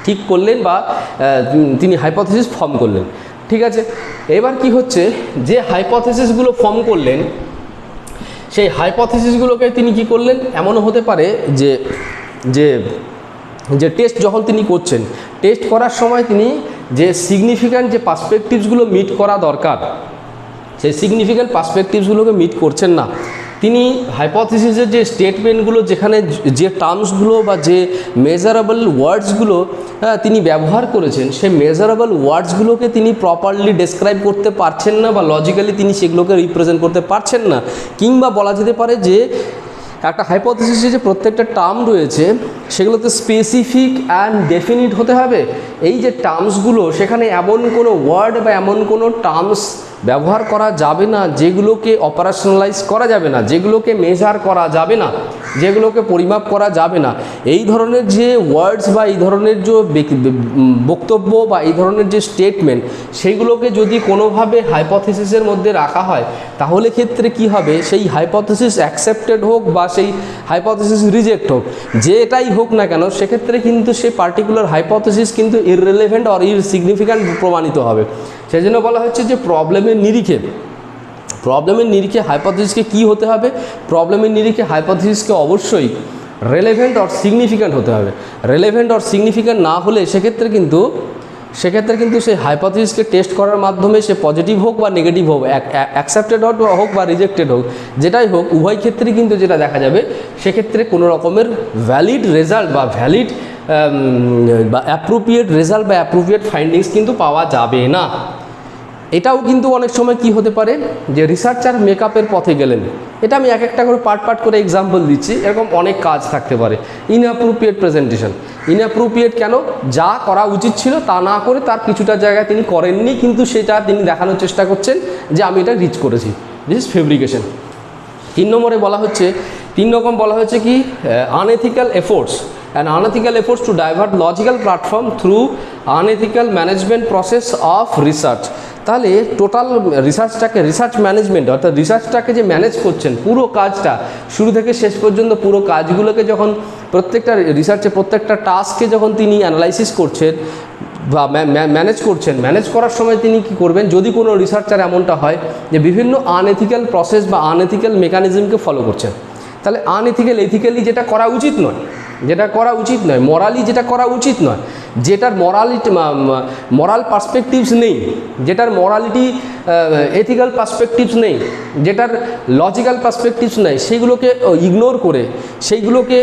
ঠিক করলেন বা তিনি হাইপোথিসিস ফর্ম করলেন। ঠিক আছে, এবার কি হচ্ছে, যে হাইপোথিসিসগুলো ফর্ম করলেন সেই হাইপোথিসিসগুলোকে তিনি কি করলেন, এমনও হতে পারে যে যে যে টেস্ট যখন তিনি করছেন, টেস্ট করার সময় তিনি যে সিগনিফিক্যান্ট যে পার্সপেক্টিভসগুলো মিট করা দরকার সেই সিগনিফিক্যান্ট পার্সপেক্টিভসগুলোকে মিট করছেন না। তিনি হাইপোথিসিসের যে স্টেটমেন্টগুলো, যেখানে যে টার্মসগুলো বা যে মেজারেবল ওয়ার্ডসগুলো তিনি ব্যবহার করেছেন, সেই মেজারেবল ওয়ার্ডসগুলোকে তিনি প্রপারলি ডেসক্রাইব করতে পারছেন না বা লজিক্যালি তিনি সেগুলোকে রিপ্রেজেন্ট করতে পারছেন না। কিংবা বলা যেতে পারে যে একটা হাইপোথিসিসে যে প্রত্যেকটা টার্ম রয়েছে সেগুলোতে স্পেসিফিক অ্যান্ড ডেফিনিট হতে হবে। এই যে টার্মসগুলো, সেখানে এমন কোনো ওয়ার্ড বা এমন কোনো টার্মস ব্যবহার করা যাবে না যেগুলোকে অপারেশনালাইজ করা যাবে না, যেগুলোকে মেজার করা যাবে না, যেগুলোকে পরিমাপ করা যাবে না। এই ধরনের যে ওয়ার্ডস বা এই ধরনের যে বক্তব্য বা এই ধরনের যে স্টেটমেন্ট, সেইগুলোকে যদি কোনোভাবে হাইপোথিসিসের মধ্যে রাখা হয় তাহলে ক্ষেত্রে কি হবে, সেই হাইপোথিসিস অ্যাকসেপ্টেড হোক বা সেই হাইপোথিসিস রিজেক্ট হোক, যেটাই হোক না কেন, সেক্ষেত্রে কিন্তু সেই পার্টিকুলার হাইপোথিসিস কিন্তু ইররিলেভেন্ট অর ইনসিগনিফিক্যান্ট প্রমাণিত হবে। সেই জন্য বলা হচ্ছে যে প্রবলেমের নিরিখে হাইপোথিসিসকে কী হতে হবে, প্রবলেমের নিরিখে হাইপোথিসিসকে অবশ্যই রেলেভেন্ট অর সিগনিফিক্যান্ট হতে হবে। রেলেভেন্ট অর সিগনিফিক্যান্ট না হলে সেক্ষেত্রে কিন্তু সেই হাইপোথিসিসকে টেস্ট করার মাধ্যমে সে পজিটিভ হোক বা নেগেটিভ হোক, অ্যাকসেপ্টেড হোক বা রিজেক্টেড হোক, যেটাই হোক, উভয় ক্ষেত্রেই কিন্তু যেটা দেখা যাবে সেক্ষেত্রে কোনো রকমের ভ্যালিড রেজাল্ট বা বা অ্যাপ্রোপ্রিয়েট রেজাল্ট বা অ্যাপ্রোপ্রিয়েট ফাইন্ডিংস কিন্তু পাওয়া যাবে না। এটাও কিন্তু অনেক সময় কি হতে পারে, যে রিসার্চার মেকআপের পথে গেলেন। এটা আমি একটা করে পার্ট করে এক্সাম্পল দিচ্ছি, এরকম অনেক কাজ থাকতে পারে। ইনঅ্যাপ্রোপ্রিয়েট প্রেজেন্টেশন, ইনঅ্যাপ্রোপ্রিয়েট কেন, যা করা উচিত ছিল তা না করে তার কিছুটা জায়গায় তিনি করেননি, কিন্তু সেটা তিনি দেখানোর চেষ্টা করছেন যে আমি এটা রিচ করেছি, দিস ইজ ফেব্রিকেশন। 3 নম্বরে বলা হচ্ছে, 3 রকম বলা হচ্ছে কি, unethical efforts and unethical efforts to divert logical platform through unethical management process of research। তাহলে টোটাল রিসার্চ ম্যানেজমেন্ট অর্থাৎ রিসার্চটাকে যে ম্যানেজ করছেন পুরো কাজটা শুরু থেকে শেষ পর্যন্ত পুরো কাজগুলোকে যখন প্রত্যেকটা রিসার্চে প্রত্যেকটা টাস্ককে যখন তিনি অ্যানালাইসিস করছেন বা ম্যানেজ করছেন, ম্যানেজ করার সময় তিনি কি করবেন, যদি কোনো রিসার্চার এমনটা হয় যে বিভিন্ন আনএথিক্যাল প্রসেস বা আনএথিক্যাল মেকানিজমকে ফলো করছেন, তাহলে আনএথিক্যাল এথিক্যালি যেটা করা উচিত নয়, মরালি যেটা করা উচিত নয়, যেটার মরাল পার্সপেক্টিভস নেই, যেটার মরালিটি এথিক্যাল পার্সপেক্টিভস নেই, যেটার লজিক্যাল পার্সপেক্টিভস নেই, সেইগুলোকে ইগনোর করে, সেইগুলোকে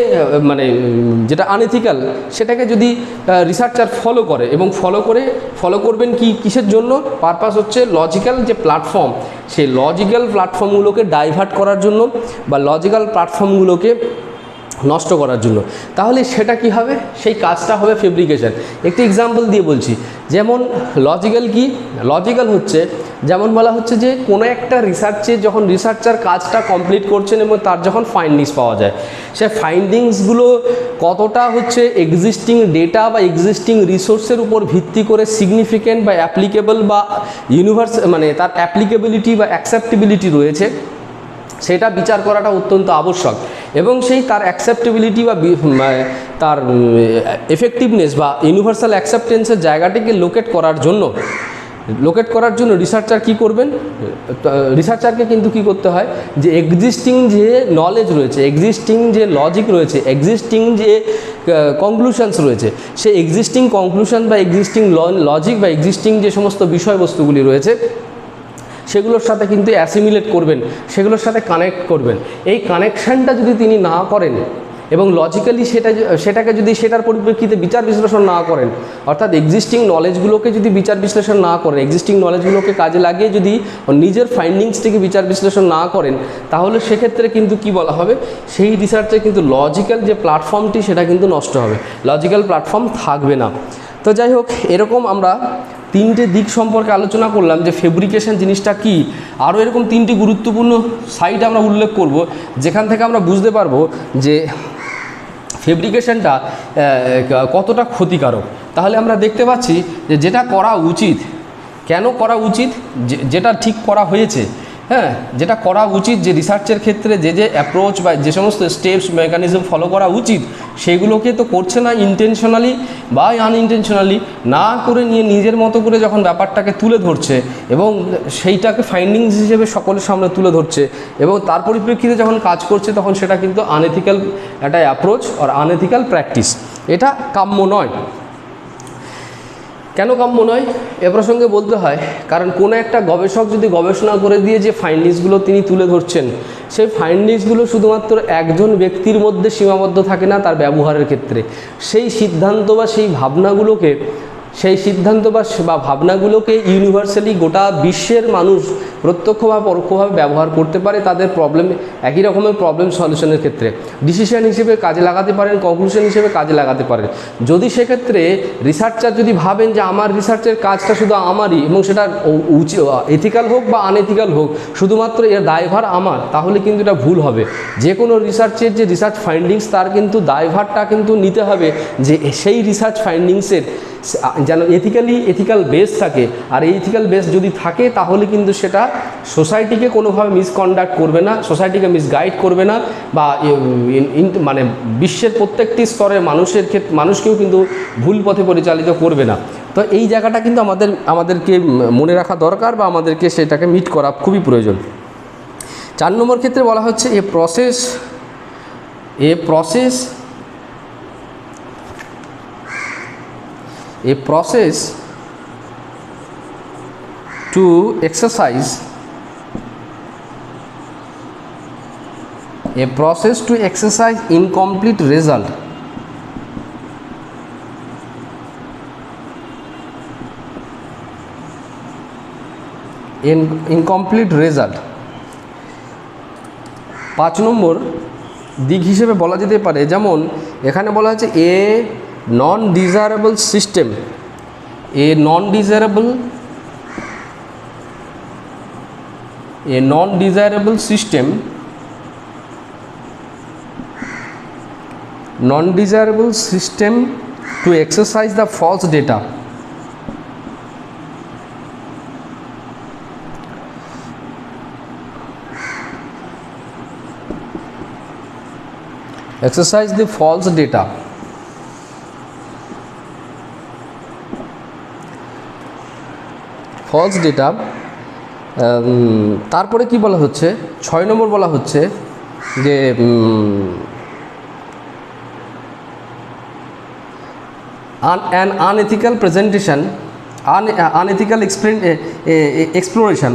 মানে যেটা আনএথিক্যাল সেটাকে যদি রিসার্চার ফলো করে এবং ফলো করবেন কিসের জন্য, পারপাস হচ্ছে লজিক্যাল যে প্ল্যাটফর্ম, সেই লজিক্যাল প্ল্যাটফর্মগুলোকে ডাইভার্ট করার জন্য বা লজিক্যাল প্ল্যাটফর্মগুলোকে নষ্ট করার জন্য। তাহলে সেটা কি হবে, সেই কাজটা হবে ফেব্রিকেশন। একটি এক্সাম্পল দিয়ে বলছি, যেমন লজিক্যাল হচ্ছে, যেমন বলা হচ্ছে যে কোনো একটা রিসার্চে যখন রিসার্চার কাজটা কমপ্লিট করছেন এবং তার যখন ফাইন্ডিংস পাওয়া যায়, সে ফাইন্ডিংসগুলো কতটা হচ্ছে এক্সিস্টিং ডেটা বা এক্সিস্টিং রিসোর্সের উপর ভিত্তি করে সিগনিফিকেন্ট বা অ্যাপ্লিকেবল বা মানে তার অ্যাপ্লিকেবিলিটি বা অ্যাকসেপ্টেবিলিটি রয়েছে, সেটা বিচার করাটা অত্যন্ত আবশ্যক। এবং সেই তার অ্যাকসেপ্টেবিলিটি বা তার এফেক্টিভনেস বা ইউনিভার্সাল অ্যাকসেপ্টেন্সের জায়গাটিকে লোকেট করার জন্য রিসার্চার কী করবেন, রিসার্চারকে কিন্তু কী করতে হয়, যে এক্সিস্টিং যে নলেজ রয়েছে, এক্সিস্টিং যে লজিক রয়েছে, এক্সিস্টিং যে কনক্লুশনস রয়েছে, সেই এক্সিস্টিং কনক্লুশন বা এক্সিস্টিং লজিক বা এক্সিস্টিং যে সমস্ত বিষয়বস্তুগুলি রয়েছে সেগুলোর সাথে কিন্তু অ্যাসিমিলেট করবেন, সেগুলোর সাথে কানেক্ট করবেন। এই কানেকশানটা যদি তিনি না করেন এবং লজিক্যালি সেটাকে যদি সেটার পরিপ্রেক্ষিতে বিচার বিশ্লেষণ না করেন, অর্থাৎ এক্সিস্টিং নলেজগুলোকে যদি বিচার বিশ্লেষণ না করেন, এক্সিস্টিং নলেজগুলোকে কাজে লাগিয়ে যদি নিজের ফাইন্ডিংসটিকে বিচার বিশ্লেষণ না করেন, তাহলে সেক্ষেত্রে কিন্তু কি বলা হবে, সেই রিসার্চে কিন্তু লজিক্যাল যে প্ল্যাটফর্মটি সেটা কিন্তু নষ্ট হবে, লজিক্যাল প্ল্যাটফর্ম থাকবে না। তো যাই হোক, এরকম আমরা তিনটে দিক সম্পর্কে আলোচনা করলাম যে ফেব্রিকেশন জিনিসটা কি। আরও এরকম তিনটি গুরুত্বপূর্ণ সাইট আমরা উল্লেখ করব, যেখান থেকে আমরা বুঝতে পারবো যে ফেব্রিকেশনটা কতটা ক্ষতিকারক। তাহলে আমরা দেখতে পাচ্ছি যে যেটা করা উচিত, কেন করা উচিত, যেটা ঠিক করা হয়েছে, হ্যাঁ, যেটা করা উচিত, যে রিসার্চের ক্ষেত্রে যে অ্যাপ্রোচ বা যে সমস্ত স্টেপস মেকানিজম ফলো করা উচিত, সেগুলোকে তো করছে না ইন্টেনশনালি বা আনইনটেনশনালি, না করে নিয়ে নিজের মতো করে যখন ব্যাপারটাকে তুলে ধরছে এবং সেইটাকে ফাইন্ডিংস হিসেবে সকলের সামনে তুলে ধরছে এবং তার পরিপ্রেক্ষিতে যখন কাজ করছে, তখন সেটা কিন্তু আনএথিক্যাল একটা অ্যাপ্রোচ আর আনএথিক্যাল প্র্যাকটিস। এটা কাম্য নয়। কেন কাম্য নয় এ প্রসঙ্গে বলতে হয়, কারণ কোনো একটা গবেষক যদি গবেষণা করে দিয়ে যে ফাইন্ডিংসগুলো তিনি তুলে ধরছেন, সেই ফাইন্ডিংসগুলো শুধুমাত্র একজন ব্যক্তির মধ্যে সীমাবদ্ধ থাকে না তার ব্যবহারের ক্ষেত্রে। সেই সিদ্ধান্ত বা সেই ভাবনাগুলোকে ইউনিভার্সালি গোটা বিশ্বের মানুষ প্রত্যক্ষ বা পরোক্ষভাবে ব্যবহার করতে পারে তাদের প্রবলেম, একই রকমের প্রবলেম সলিউশনের ক্ষেত্রে ডিসিশন হিসেবে কাজে লাগাতে পারেন, কনক্লুশন হিসেবে কাজে লাগাতে পারেন। যদি সেক্ষেত্রে রিসার্চার যদি ভাবেন যে আমার রিসার্চের কাজটা শুধু আমারই এবং সেটা এথিক্যাল হোক বা আনএথিক্যাল হোক, শুধুমাত্র এর দায়ভার আমার, তাহলে কিন্তু এটা ভুল হবে। যে কোনো রিসার্চের যে রিসার্চ ফাইন্ডিংস, তার কিন্তু দায়ভারটা কিন্তু নিতে হবে যে সেই রিসার্চ ফাইন্ডিংসের যেন এথিক্যাল বেস থাকে। আর এই এথিক্যাল বেস যদি থাকে, তাহলে কিন্তু সেটা সোসাইটিকে কোনোভাবে মিসকন্ডাক্ট করবে না, সোসাইটিকে মিসগাইড করবে না, বা মানে বিশ্বের প্রত্যেকটি স্তরের মানুষকেও কিন্তু ভুল পথে পরিচালিত করবে না। তো এই জায়গাটা কিন্তু আমাদেরকে মনে রাখা দরকার, বা আমাদেরকে সেটাকে মিট করা খুবই প্রয়োজন। 4 নম্বর ক্ষেত্রে বলা হচ্ছে এ process to exercise incomplete result incomplete result। 5 নম্বর দিক হিসেবে বলা যেতে পারে, যেমন এখানে বলা হচ্ছে এ non-desirable system to exercise the false data exercise the false data. false data তারপরে কি বলা হচ্ছে 6 নম্বর বলা হচ্ছে যে an unethical presentation, unethical exploration,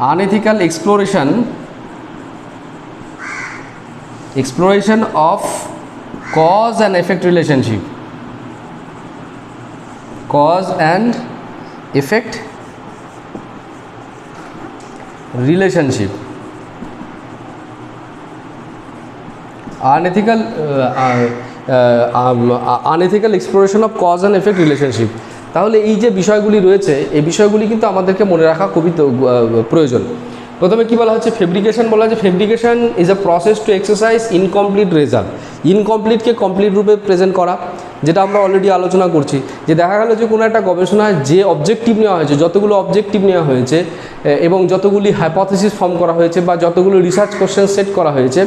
unethical exploration of cause and effect relationship, cause and effect relationship, unethical exploration of cause and effect relationship. তাহলে এই যে বিষয়গুলি রয়েছে এই বিষয়গুলি কিন্তু আমাদেরকে মনে রাখা খুবই প্রয়োজন। প্রথমে কি বলা হচ্ছে ফেব্রিকেশন বলা হচ্ছে fabrication is a process to exercise incomplete result, ইনকমপ্লিটকে কমপ্লিট রূপে প্রেজেন্ট করা, যেটা আমরা অলরেডি আলোচনা করছি যে দেখা গেল যে কোনো একটা গবেষণায় যে অবজেক্টিভ নেওয়া হয়েছে, যতগুলো অবজেক্টিভ নেওয়া হয়েছে এবং যতগুলি হাইপোথিসিস ফর্ম করা হয়েছে বা যতগুলো রিসার্চ কোশ্চেন সেট করা হয়েছে,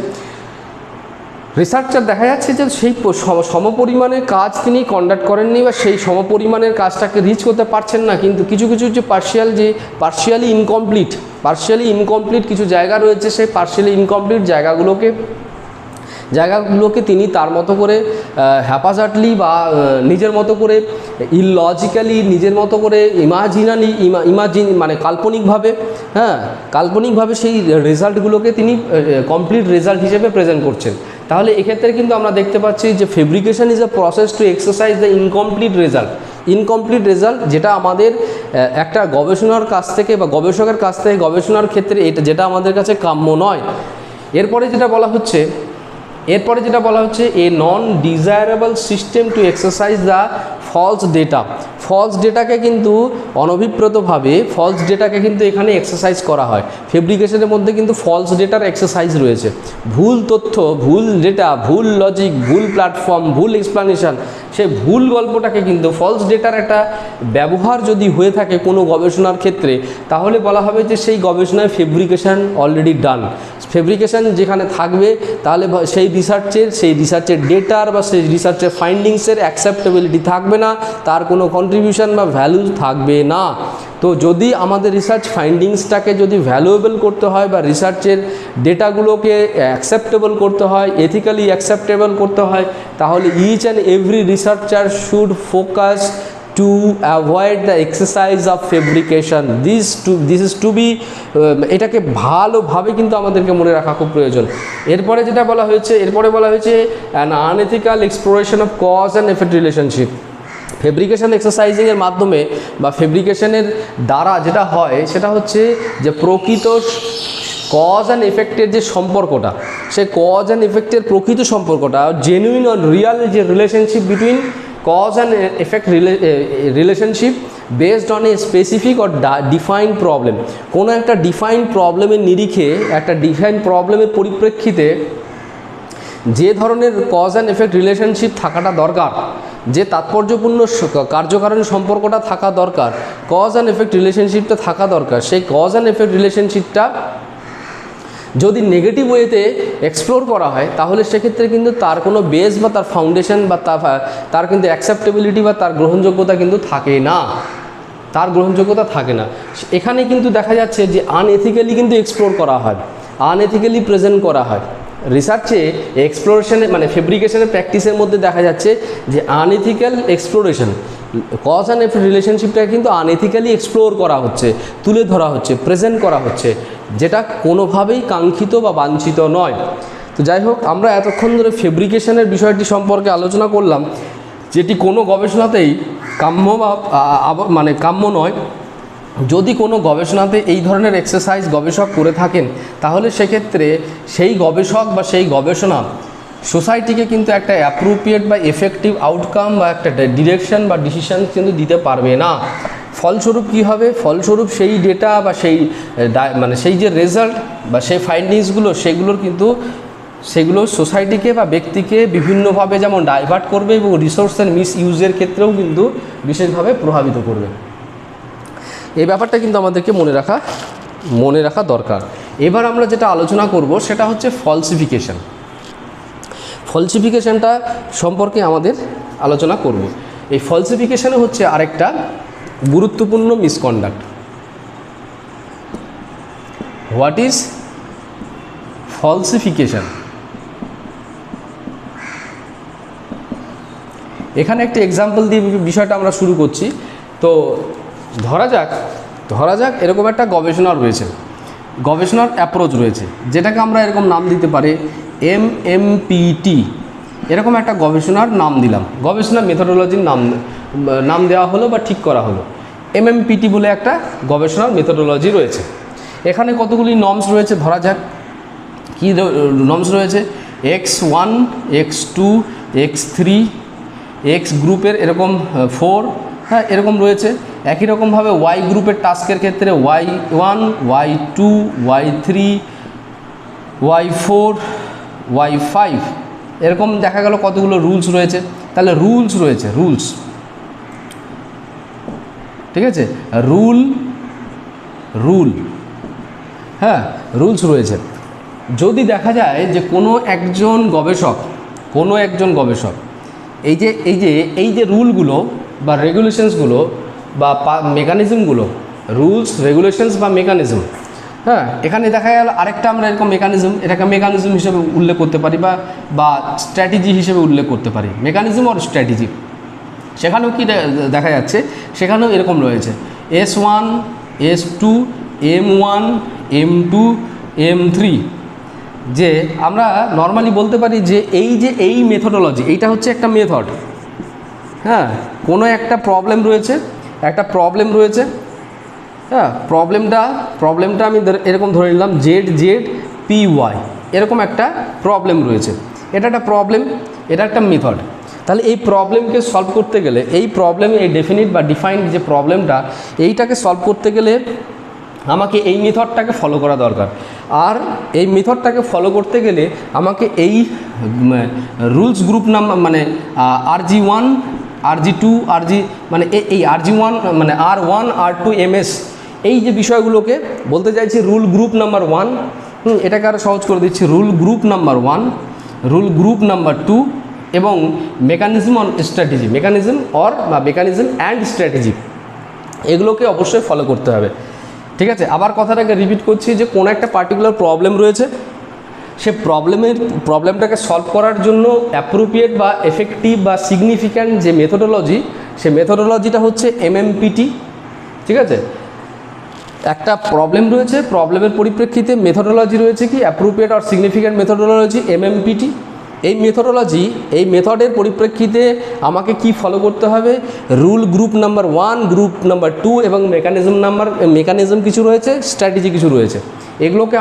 রিসার্চার দেখা যাচ্ছে যে সেই সমপরিমাণের কাজ তিনি কন্ডাক্ট করেননি বা সেই সমপরিমাণের কাজটাকে রিচ করতে পারছেন না, কিন্তু কিছু যে পার্শিয়ালি ইনকমপ্লিট কিছু জায়গা রয়েছে, সেই পার্শিয়ালি ইনকমপ্লিট জায়গাগুলোকে তিনি তার মতো করে হ্যাপাজার্টলি বা নিজের মতো করে ইললজিক্যালি নিজের মতো করে মানে কাল্পনিকভাবে সেই রেজাল্টগুলোকে তিনি কমপ্লিট রেজাল্ট হিসেবে প্রেজেন্ট করছেন। তাহলে এক্ষেত্রে কিন্তু আমরা দেখতে পাচ্ছি যে fabrication is a process to exercise the incomplete result, যেটা আমাদের একটা গবেষণার কাছ থেকে বা গবেষকের কাছ থেকে গবেষণার ক্ষেত্রে যেটা আমাদের কাছে কাম্য নয়। এরপরে যেটা বলা হচ্ছে a non desirable system to exercise the false ডেটাকে কিন্তু অনভিপ্রেতভাবে এখানে এক্সারসাইজ করা হয়। ফেব্রিকেশনের মধ্যে কিন্তু ফলস ডেটার এক্সারসাইজ রয়েছে, ভুল তথ্য, ভুল ডেটা, ভুল লজিক, ভুল প্ল্যাটফর্ম, ভুল এক্সপ্লানেশন, সেই ভুল গল্পটাকে কিন্তু ফলস ডেটার একটা ব্যবহার যদি হয়ে থাকে কোনো গবেষণার ক্ষেত্রে, তাহলে বলা হবে যে সেই গবেষণায় ফেব্রিকেশন অলরেডি ডান। ফেব্রিকেশন যেখানে থাকবে তাহলে সেই রিসার্চের ডেটার বা সেই রিসার্চের ফাইন্ডিংসের অ্যাকসেপ্টেবিলিটি থাকবে না, তার কোনো কন্ট্রিবিউশন বা ভ্যালু থাকবে না। তো যদি আমাদের রিসার্চ ফাইন্ডিংসটাকে যদি ভ্যালুয়েবল করতে হয় বা রিসার্চের ডেটাগুলোকে অ্যাকসেপ্টেবল করতে হয়, এথিক্যালি অ্যাকসেপ্টেবল করতে হয়, তাহলে each and every researcher should focus to avoid the exercise of fabrication. This is to be এটাকে ভালোভাবে কিন্তু আমাদেরকে মনে রাখা খুব প্রয়োজন। এরপরে বলা হয়েছে an unethical exploration of cause and effect relationship. Fabrication এক্সারসাইজিংয়ের মাধ্যমে বা ফেব্রিকেশনের দ্বারা যেটা হয় সেটা হচ্ছে যে প্রকৃত কজ অ্যান্ড এফেক্টের যে সম্পর্কটা, সেই কজ অ্যান্ড এফেক্টের প্রকৃত সম্পর্কটা, জেনুইন অর রিয়াল যে relationship between cause and effect relationship based on a specific or defined problem. কোনো একটা ডিফাইন্ড প্রবলেমের নিরিখে, একটা ডিফাইন্ড প্রবলেমের পরিপ্রেক্ষিতে যে ধরনের কজ অ্যান্ড এফেক্ট রিলেশনশিপ থাকাটা দরকার, যে তাৎপর্যপূর্ণ কার্যকারণ সম্পর্কটা থাকা দরকার, কজ অ্যান্ড এফেক্ট রিলেশনশিপটা থাকা দরকার, সেই কজ অ্যান্ড এফেক্ট রিলেশনশিপটা যদি নেগেটিভ ওয়েতে এক্সপ্লোর করা হয় তাহলে সেক্ষেত্রে কিন্তু তার কোনো বেস বা তার ফাউন্ডেশন বা তার কিন্তু অ্যাকসেপ্টেবিলিটি বা তার গ্রহণযোগ্যতা কিন্তু থাকে না। এখানে কিন্তু দেখা যাচ্ছে যে আনএথিক্যালি কিন্তু এক্সপ্লোর করা হয়, আনএথিক্যালি প্রেজেন্ট করা হয়। রিসার্চে এক্সপ্লোরেশনে মানে ফেব্রিকেশনের প্র্যাকটিসের মধ্যে দেখা যাচ্ছে যে unethical exploration, cause and effect রিলেশনশিপটাকে কিন্তু আনএথিক্যালি এক্সপ্লোর করা হচ্ছে, তুলে ধরা হচ্ছে, প্রেজেন্ট করা হচ্ছে, যেটা কোনোভাবেই কাঙ্ক্ষিত বা বাঞ্ছিত নয়। তো যাই হোক, আমরা এতক্ষণ ধরে ফেব্রিকেশনের বিষয়টি সম্পর্কে আলোচনা করলাম, যেটি কোনো গবেষণাতেই কাম্য বা কাম্য নয়। যদি কোনো গবেষণাতে এই ধরনের এক্সারসাইজ গবেষক করে থাকেন তাহলে সেক্ষেত্রে সেই গবেষক বা সেই গবেষণা সোসাইটিকে কিন্তু একটা অ্যাপ্রোপ্রিয়েট বা এফেক্টিভ আউটকাম বা একটা ডিরেকশন বা ডিসিশন কিন্তু দিতে পারবে না। ফলস্বরূপ কী হবে? ফলস্বরূপ সেই ডেটা বা সেই যে রেজাল্ট বা সেই ফাইন্ডিংসগুলো সেগুলো সোসাইটিকে বা ব্যক্তিকে বিভিন্নভাবে যেমন ডাইভার্ট করবে এবং রিসোর্সের মিস ইউজের ক্ষেত্রেও কিন্তু বিশেষভাবে প্রভাবিত করবে। এই ব্যাপারটা কিন্তু আমাদেরকে মনে রাখা দরকার। এবার আমরা যেটা আলোচনা করব সেটা হচ্ছে ফলসিফিকেশন। ফলসিফিকেশনটা সম্পর্কে আমাদের আলোচনা করব। এই ফলসিফিকেশনে হচ্ছে আরেকটা গুরুত্বপূর্ণ মিসকন্ডাক্ট। What is falsification? এখানে একটি এক্সাম্পল দিয়ে বিষয়টা আমরা শুরু করছি। তো ধরা যাক এরকম একটা গবেষণা রয়েছে, গবেষণার অ্যাপ্রোচ রয়েছে, যেটাকে আমরা এরকম নাম দিতে পারি MMPT। এরকম একটা গবেষণার নাম দিলাম, গবেষণা মেথোডোলজির নাম দেওয়া হলো বা ঠিক করা হলো। MMPT বলে একটা গবেষণার মেথোডোলজি রয়েছে। এখানে কতগুলি নর্মস রয়েছে ধরা যাক। কী নর্মস রয়েছে? X1, X2, X3, X গ্রুপের এরকম 4, হ্যাঁ এরকম রয়েছে। একই রকমভাবে Y গ্রুপের টাস্কের ক্ষেত্রে Y1, Y2, Y3, Y4, Y5 এরকম দেখা গেল কতগুলো রুলস রয়েছে। তাহলে রুলস রয়েছে, রুলস, ঠিক আছে, রুল, হ্যাঁ রুলস রয়েছে। যদি দেখা যায় যে কোনো একজন গবেষক এই যে রুলগুলো বা রেগুলেশনসগুলো বা মেকানিজমগুলো, রুলস, রেগুলেশনস বা মেকানিজম, হ্যাঁ এখানে দেখা গেল আরেকটা আমরা এরকম মেকানিজম, এটাকে মেকানিজম হিসেবে উল্লেখ করতে পারি বা স্ট্র্যাটেজি হিসেবে উল্লেখ করতে পারি, মেকানিজম আর স্ট্র্যাটেজি। সেখানেও কি দেখা যাচ্ছে, সেখানেও এরকম রয়েছে S1, S2, M1, M2, M3। যে আমরা নর্মালি বলতে পারি যে এই মেথোডোলজি, এইটা হচ্ছে একটা মেথড, হ্যাঁ কোনো একটা প্রবলেম রয়েছে, হ্যাঁ প্রবলেমটা আমি এরকম ধরে নিলাম ZZPY, এরকম একটা প্রবলেম রয়েছে। এটা একটা প্রবলেম, এটা একটা মেথড। তাহলে এই প্রবলেমকে সলভ করতে গেলে, এই ডেফিনিট বা ডিফাইন্ড যে প্রবলেমটা, এইটাকে সলভ করতে গেলে আমাকে এই মেথডটাকে ফলো করা দরকার। আর এই মেথডটাকে ফলো করতে গেলে আমাকে এই রুলস গ্রুপ নাম্বার মানে RG1, RG2, মানে এই RG1 মানে R1, R2, MS, এই যে বিষয়গুলোকে বলতে চাইছি রুল গ্রুপ নাম্বার 1, এটাকে আরও সহজ করে দিচ্ছি, rule group number 1, rule group number 2 এবং মেকানিজম অ্যান্ড স্ট্র্যাটেজি, এগুলোকে অবশ্যই ফলো করতে হবে। ঠিক আছে, আবার কথাটাকে রিপিট করছি যে কোনো একটা পার্টিকুলার প্রবলেম রয়েছে, সে প্রবলেমটাকে সলভ করার জন্য অ্যাপ্রোপ্রিয়েট বা এফেক্টিভ বা সিগনিফিক্যান্ট যে মেথোডোলজি, সে মেথোডোলজিটা হচ্ছে MMPT। ঠিক আছে, একটা প্রবলেম রয়েছে, প্রবলেমের পরিপ্রেক্ষিতে মেথোডোলজি রয়েছে কি অ্যাপ্রোপ্রিয়েট আর সিগনিফিক্যান্ট মেথোডোলজি MMPT। এই মেথডের পরিপ্রেক্ষিতে আমাকে কি ফলো করতে হবে? Rule group number 1, group number 2 এবং মেকানিজম কিছু রয়েছে, স্ট্র্যাটেজি কিছু রয়েছে। এগুলোকে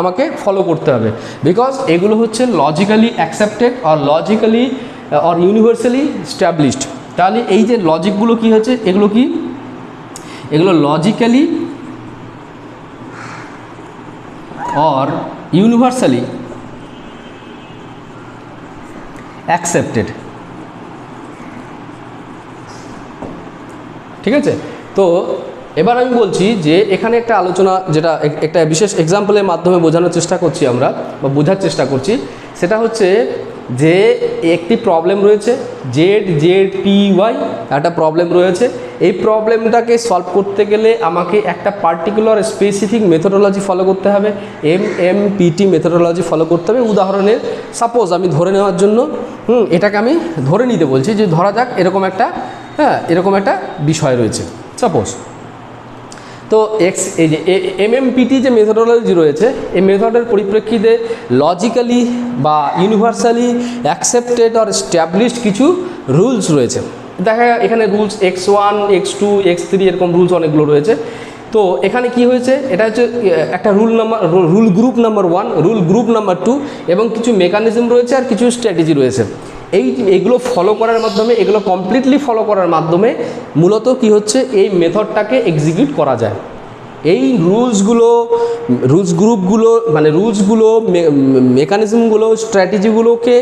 আমাকে ফলো করতে হবে, বিকজ এগুলো হচ্ছে লজিক্যালি অ্যাকসেপ্টেড আর ইউনিভার্সালি স্ট্যাবলিশড। তাহলে এই যে লজিকগুলো কি হচ্ছে, এগুলো লজিক্যালি আর ইউনিভার্সালি অ্যাকসেপ্টেড। ঠিক আছে, তো এবার আমি বলছি যে এখানে একটা আলোচনা, যেটা একটা বিশেষ এক্সাম্পলের মাধ্যমে বোঝানোর চেষ্টা করছি আমরা বা বোঝার চেষ্টা করছি, সেটা হচ্ছে যে একটি প্রবলেম রয়েছে ZZPY, একটা প্রবলেম রয়েছে। এই প্রবলেমটাকে সলভ করতে গেলে আমাকে একটা পার্টিকুলার স্পেসিফিক মেথোডোলজি ফলো করতে হবে, MMPT মেথোডোলজি ফলো করতে হবে। উদাহরণের সাপোজ আমি ধরে নেওয়ার জন্য এটাকে আমি ধরে নিতে বলছি যে ধরা যাক এরকম একটা বিষয় রয়েছে সাপোজ। তো এই যে MMPT যে মেথোডোলজি রয়েছে, এই মেথডের পরিপ্রেক্ষিতে লজিক্যালি বা ইউনিভার্সালি অ্যাকসেপ্টেড আর স্ট্যাবলিশড কিছু রুলস রয়েছে। দেখা এখানে রুলস X1, X2, X3 এরকম রুলস অনেকগুলো রয়েছে। তো এখানে কি হয়েছে, এটা হচ্ছে একটা rule group number 1, rule group number 2 এবং কিছু মেকানিজম রয়েছে আর কিছু স্ট্র্যাটেজি রয়েছে। এগুলো ফলো করার মাধ্যমে, এগুলো কমপ্লিটলি ফলো করার মাধ্যমে মূলত কি হচ্ছে, এই মেথডটাকে এক্সিকিউট করা যায়। এই রুলসগুলো মানে মেকানিজমগুলো, স্ট্র্যাটেজিগুলোকে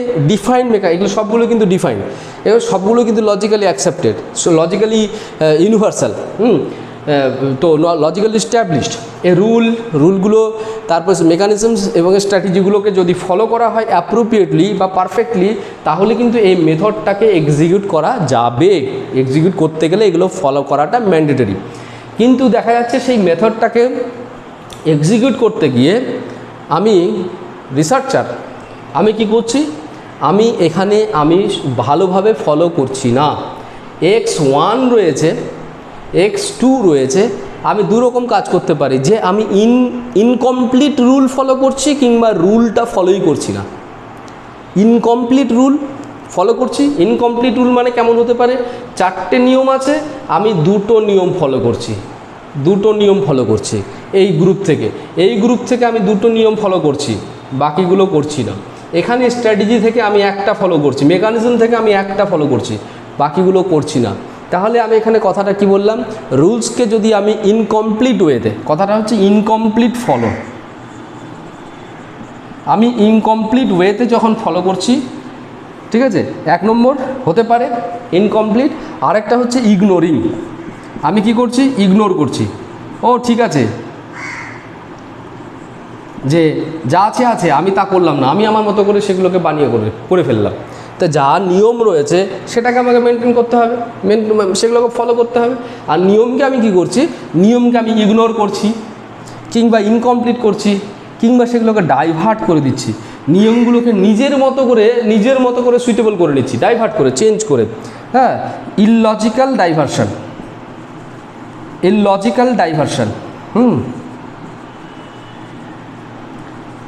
এগুলো সবগুলো কিন্তু ডিফাইন্ড, এগুলো সবগুলো কিন্তু লজিক্যালি অ্যাকসেপ্টেড, লজিক্যালি ইউনিভার্সাল। তো লজিক্যালি এস্টাবলিশড এ রুলগুলো, তারপর মেকানিজমস এবং স্ট্র্যাটেজিগুলোকে যদি ফলো করা হয় অ্যাপ্রোপ্রিয়েটলি বা পারফেক্টলি, তাহলে কিন্তু এই মেথডটাকে এক্সিকিউট করা যাবে। এক্সিকিউট করতে গেলে এগুলো ফলো করাটা ম্যান্ডেটরি। কিন্তু দেখা যাচ্ছে সেই মেথডটাকে এক্সিকিউট করতে গিয়ে আমি রিসার্চার, আমি কি করছি, আমি এখানে ভালোভাবে ফলো করছি না। x1 রয়েছে, x2 রয়েছে, আমি দুরকম কাজ করতে পারি, যে আমি ইনকমপ্লিট রুল ফলো করছি কিংবা রুলটা ফলোই করছি না। ইনকমপ্লিট রুল ফলো করছি, ইনকমপ্লিট রুল মানে কেমন হতে পারে, 4টে নিয়ম আছে, আমি 2টো নিয়ম ফলো করছি, 2টো নিয়ম ফলো করছি এই গ্রুপ থেকে আমি 2টো নিয়ম ফলো করছি, বাকিগুলো করছি না। এখানে স্ট্র্যাটেজি থেকে আমি একটা ফলো করছি, মেকানিজম থেকে আমি একটা ফলো করছি, বাকিগুলো করছি না। তাহলে আমি এখানে কথাটা কি বললাম, রুলসকে যদি আমি ইনকমপ্লিট ওয়েতে, কথাটা হচ্ছে ইনকমপ্লিট ফলো, আমি ইনকমপ্লিট ওয়েতে যখন ফলো করছি, ঠিক আছে, 1 নম্বর হতে পারে ইনকমপ্লিট। আরেকটা হচ্ছে ইগনোরিং, আমি কি করছি, ইগনোর করছি। ও ঠিক আছে, যে যা আছে আমি তা করলাম না, আমি আমার মতো করে সেগুলোকে বানিয়ে করে ফেললাম। তো যা নিয়ম রয়েছে সেটাকে আমাকে মেনটেন করতে হবে, সেগুলোকে ফলো করতে হবে। আর নিয়মকে আমি কি করছি, নিয়মকে আমি ইগনোর করছি কিংবা ইনকমপ্লিট করছি কিংবা সেগুলোকে ডাইভার্ট করে দিচ্ছি, নিয়মগুলোকে নিজের মতো করে সুইটেবল করে নিচ্ছি, ডাইভার্ট করে, চেঞ্জ করে। হ্যাঁ, ইললজিক্যাল ডাইভারশন।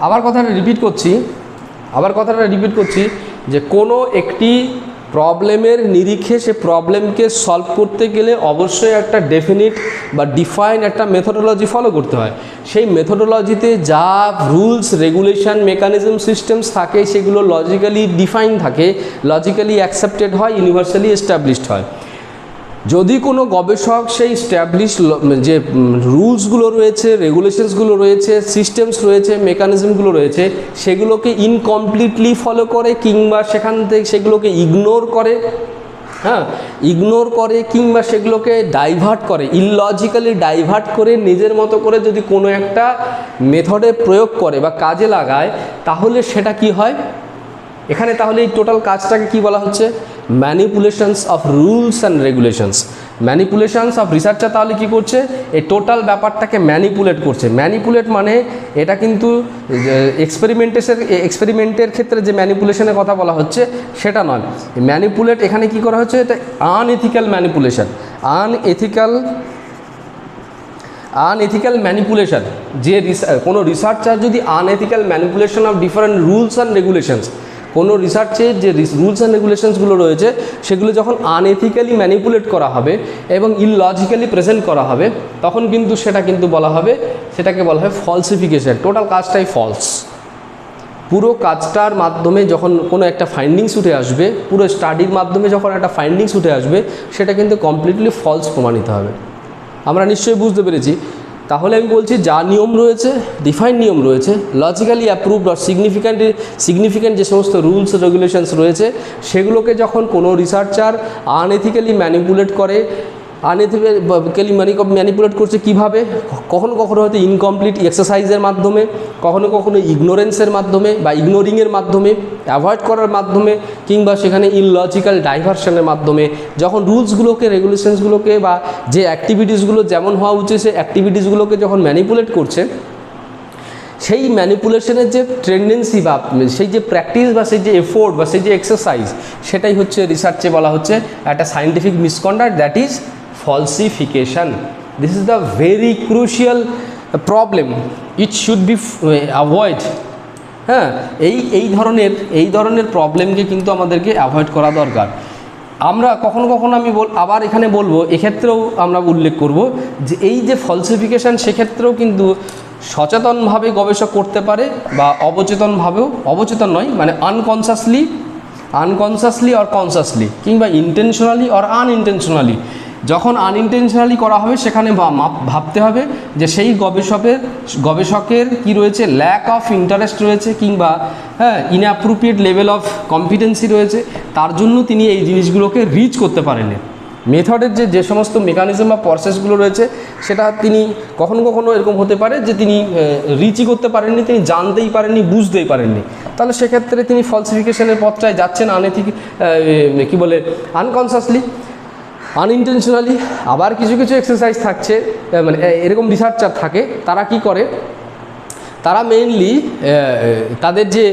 আবার কথাটা রিপিট করছি যে কোনো একটি প্রবলেমের নিরিখে সে প্রবলেমকে সলভ করতে গেলে অবশ্যই একটা ডেফিনিট বা ডিফাইন একটা মেথোডোলজি ফলো করতে হয়। সেই মেথোডোলজিতে যা রুলস, রেগুলেশন, মেকানিজম, সিস্টেমস থাকে সেগুলো লজিক্যালি ডিফাইন থাকে, লজিক্যালি অ্যাকসেপ্টেড হয়, ইউনিভার্সালি এস্টাবলিশড হয়। যদি কোনো গবেষক সেই স্ট্যাবলিশ যে রুলসগুলো রয়েছে, রেগুলেশনসগুলো রয়েছে, সিস্টেমস রয়েছে, মেকানিজমগুলো রয়েছে, সেগুলোকে ইনকমপ্লিটলি ফলো করে কিংবা সেখান থেকে সেগুলোকে ইগনোর করে কিংবা সেগুলোকে ডাইভার্ট করে, ইললজিক্যালি ডাইভার্ট করে নিজের মতো করে যদি কোনো একটা মেথডে প্রয়োগ করে বা কাজে লাগায়, তাহলে সেটা কি হয় এখানে, তাহলে এই টোটাল কাজটাকে কি বলা হচ্ছে, manipulations of rules and regulations. Manipulations of researcher তাহলে কি করছে, এই টোটাল ব্যাপারটাকে ম্যানিপুলেট করছে। ম্যানিপুলেট মানে এটা কিন্তু এক্সপেরিমেন্টের ক্ষেত্রে যে ম্যানিপুলেশনের কথা বলা হচ্ছে সেটা নয়। ম্যানিপুলেট এখানে কি করা হচ্ছে, এটা আনএথিক্যাল ম্যানিপুলেশন। আনএথিক্যাল ম্যানিপুলেশন, যে কোনো রিসার্চার যদি unethical manipulation of different rules and regulations, কোনো রিসার্চের যে রুলস অ্যান্ড রেগুলেশনসগুলো রয়েছে সেগুলো যখন আনএথিক্যালি ম্যানিপুলেট করা হবে এবং ইললজিক্যালি প্রেজেন্ট করা হবে, তখন কিন্তু সেটাকে বলা হবে ফলসিফিকেশন। টোটাল কাজটাই ফলস। পুরো কাজটার মাধ্যমে যখন কোনো একটা ফাইন্ডিংস উঠে আসবে, পুরো স্টাডির মাধ্যমে যখন একটা ফাইন্ডিংস উঠে আসবে, সেটা কিন্তু কমপ্লিটলি ফলস প্রমাণিত হবে। আমরা নিশ্চয়ই বুঝতে পেরেছি। তাহলে আমি বলছি যা নিয়ম রয়েছে, ডিফাইন নিয়ম রয়েছে, লজিক্যালি অ্যাপ্রুভড আর সিগনিফিক্যান্ট যে সমস্ত রুলস রেগুলেশনস রয়েছে, সেগুলোকে যখন কোনো রিসার্চার আনএথিক্যালি ম্যানিপুলেট করে, ম্যানিপুলেট করছে কীভাবে, কখনো হয়তো ইনকমপ্লিট এক্সারসাইজের মাধ্যমে, কখনো ইগনোরেন্সের মাধ্যমে বা ইগনোরিংয়ের মাধ্যমে, অ্যাভয়েড করার মাধ্যমে, কিংবা সেখানে ইললজিক্যাল ডাইভারশনের মাধ্যমে, যখন রুলসগুলোকে, রেগুলেশনসগুলোকে বা যে অ্যাক্টিভিটিসগুলো যেমন হওয়া উচিত সেই অ্যাক্টিভিটিসগুলোকে যখন ম্যানিপুলেট করছে, সেই ম্যানিপুলেশনের যে টেন্ডেন্সি বা সেই যে প্র্যাকটিস বা সেই যে এফোর্ট বা সেই যে এক্সারসাইজ, সেটাই হচ্ছে রিসার্চে বলা হচ্ছে একটা scientific misconduct, that is falsification. This is the very crucial problem. It should be avoid. হ্যাঁ, এই ধরনের প্রবলেমকে কিন্তু আমাদেরকে অ্যাভয়েড করা দরকার। আমরা কখনো আমি আবার এখানে বলবো, এক্ষেত্রেও আমরা উল্লেখ করব যে এই যে ফলসিফিকেশান, সেক্ষেত্রেও কিন্তু সচেতনভাবে গবেষক করতে পারে বা অবচেতন নয়, মানে আনকনসাসলি অর কনসাসলি, কিংবা ইন্টেনশনালি অর আনইন্টেনশনালি। যখন আনইন্টেনশনালি করা হবে সেখানে ভাবতে হবে যে সেই গবেষকের কি রয়েছে, ল্যাক অফ ইন্টারেস্ট রয়েছে কিংবা ইনঅ্যাপ্রোপ্রিয়েট লেভেল অফ কম্পিটেন্সি রয়েছে, তার জন্য তিনি এই জিনিসগুলোকে রিচ করতে পারেন। মেথডের যে সমস্ত মেকানিজম বা প্রসেসগুলো রয়েছে সেটা তিনি কখনো কখনো এরকম হতে পারে যে তিনি রিচই করতে পারেননি, তিনি জানতেই পারেননি, বুঝতেই পারেননি, তাহলে সেক্ষেত্রে তিনি ফলসিফিকেশনের পথটায় যাচ্ছেন কী বলে আনকনসাসলি, আনইনটেনশনালি। আবার কিছু কিছু এক্সারসাইজ থাকছে, মানে এরকম রিসার্চার থাকে, তারা কি করে, তারা মেইনলি তাদের যে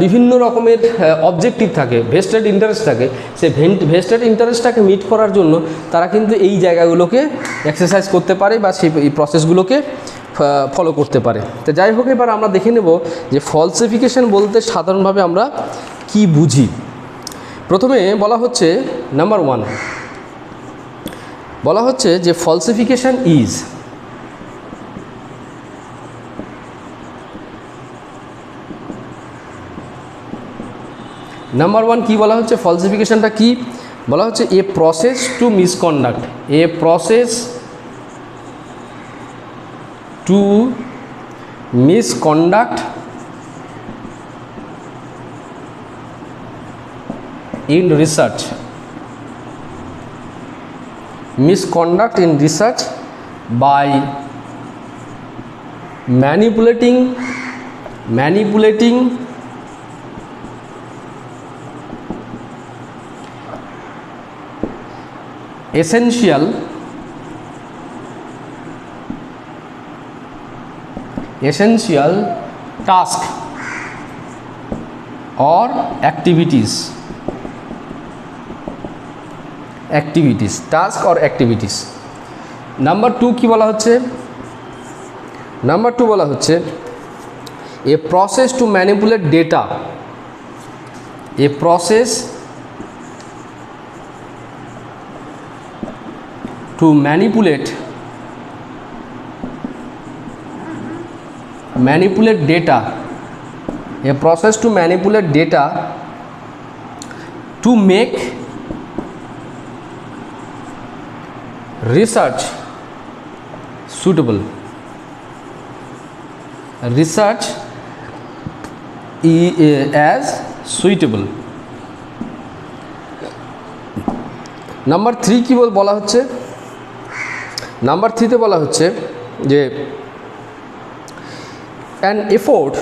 বিভিন্ন রকমের অবজেক্টিভ থাকে, ভেস্টেড ইন্টারেস্ট থাকে, সেই ভেস্টেড ইন্টারেস্টটাকে মিট করার জন্য তারা কিন্তু এই জায়গাগুলোকে এক্সারসাইজ করতে পারে বা সেই প্রসেসগুলোকে ফলো করতে পারে। তো যাই হোক, এবার আমরা দেখে নেব যে ফলসিফিকেশন বলতে সাধারণভাবে আমরা কি বুঝি। প্রথমে বলা হচ্ছে নাম্বার 1, বলা হচ্ছে যে ফলসিফিকেশন ইজ নাম্বার 1 কি বলা হচ্ছে, ফলসিফিকেশনটা কি বলা হচ্ছে, এ process to misconduct, A process to misconduct in research, misconduct in research by manipulating essential task or activities, task or activities. Number 2 কি বলা হচ্ছে, নাম্বার 2 বলা হচ্ছে a process to manipulate data, a process to manipulate data, a process to manipulate data to make research suitable, research as suitable. Number 3 কি বলা হচ্ছে, number 3 তে বলা হচ্ছে যে an effort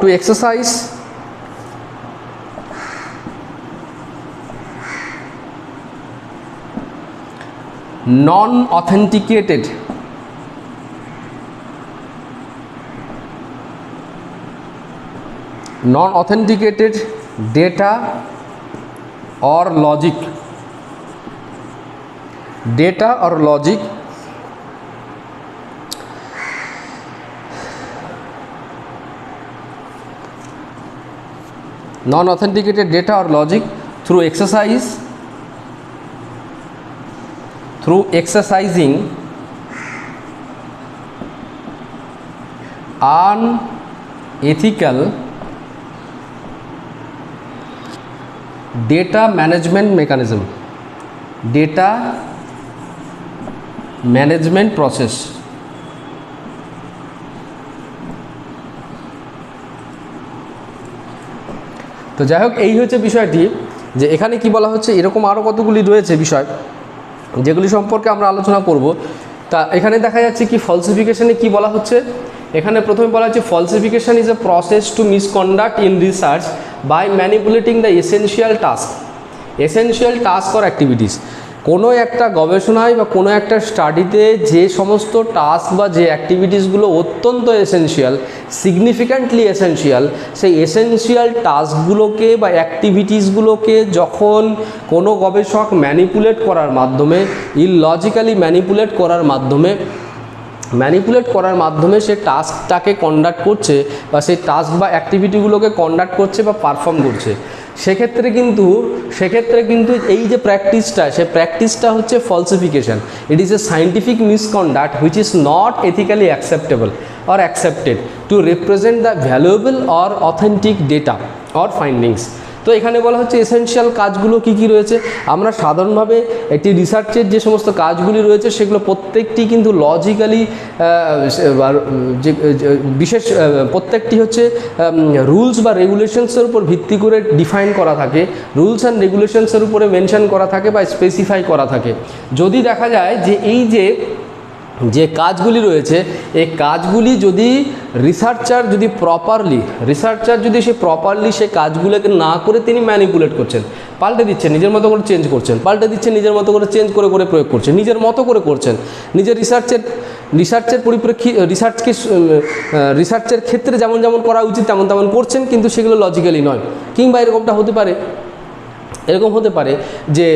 to exercise non-authenticated data or logic, non-authenticated data or logic through exercising unethical data management mechanism, data management process. তো যাই হোক, এই হচ্ছে বিষয়টি, যে এখানে কি বলা হচ্ছে, এরকম আরও কতগুলি রয়েছে বিষয় যেগুলি সম্পর্কে আমরা আলোচনা করব। তা এখানে দেখা যাচ্ছে কি ফলসিফিকেশনে কি বলা হচ্ছে, এখানে প্রথমে বলা হচ্ছে falsification is a process to misconduct in research by manipulating the essential task or activities. কোনো একটা গবেষণায় বা কোনো একটা স্টাডিতে যে সমস্ত টাস্ক বা যে অ্যাক্টিভিটিসগুলো অত্যন্ত এসেনশিয়াল, সিগনিফিক্যান্টলি এসেনশিয়াল, সেই এসেনশিয়াল টাস্কগুলোকে বা অ্যাক্টিভিটিসগুলোকে যখন কোনো গবেষক ম্যানিপুলেট করার মাধ্যমে, ইললজিক্যালি ম্যানিপুলেট করার মাধ্যমে সে টাস্কটাকে কন্ডাক্ট করছে বা সেই টাস্ক বা অ্যাক্টিভিটিগুলোকে কন্ডাক্ট করছে বা পারফর্ম করছে, সেক্ষেত্রে কিন্তু এই যে প্র্যাকটিসটা, সেই প্র্যাকটিসটা হচ্ছে falsification. It is a scientific misconduct which is not ethically acceptable or accepted to represent the valuable or authentic data or findings. তো এখানে বলা হচ্ছে এসেনশিয়াল কাজগুলো কি কি রয়েছে। আমরা সাধারণভাবে একটি রিসার্চের যে সমস্ত কাজগুলি রয়েছে সেগুলো প্রত্যেকটি কিন্তু লজিক্যালি বিশেষ প্রত্যেকটি হচ্ছে রুলস বা রেগুলেশনসের উপর ভিত্তি করে ডিফাইন করা থাকে, রুলস অ্যান্ড রেগুলেশনসের উপরে মেনশন করা থাকে বা স্পেসিফাই করা থাকে। যদি দেখা যায় যে এই যে কাজগুলি রয়েছে এই কাজগুলি যদি রিসার্চার যদি সে প্রপারলি সে কাজগুলোকে না করে তিনি ম্যানিপুলেট করছেন, পাল্টে দিচ্ছেন, নিজের মতো করে চেঞ্জ করছেন, পাল্টে দিচ্ছেন, নিজের মতো করে চেঞ্জ করে করে প্রয়োগ করছেন, নিজের মতো করে করছেন, নিজের রিসার্চের পরিপ্রেক্ষিতে রিসার্চের ক্ষেত্রে যেমন যেমন করা উচিত তেমন তেমন করছেন, কিন্তু সেগুলো লজিক্যালি নয়। কিংবা এরকম হতে পারে যে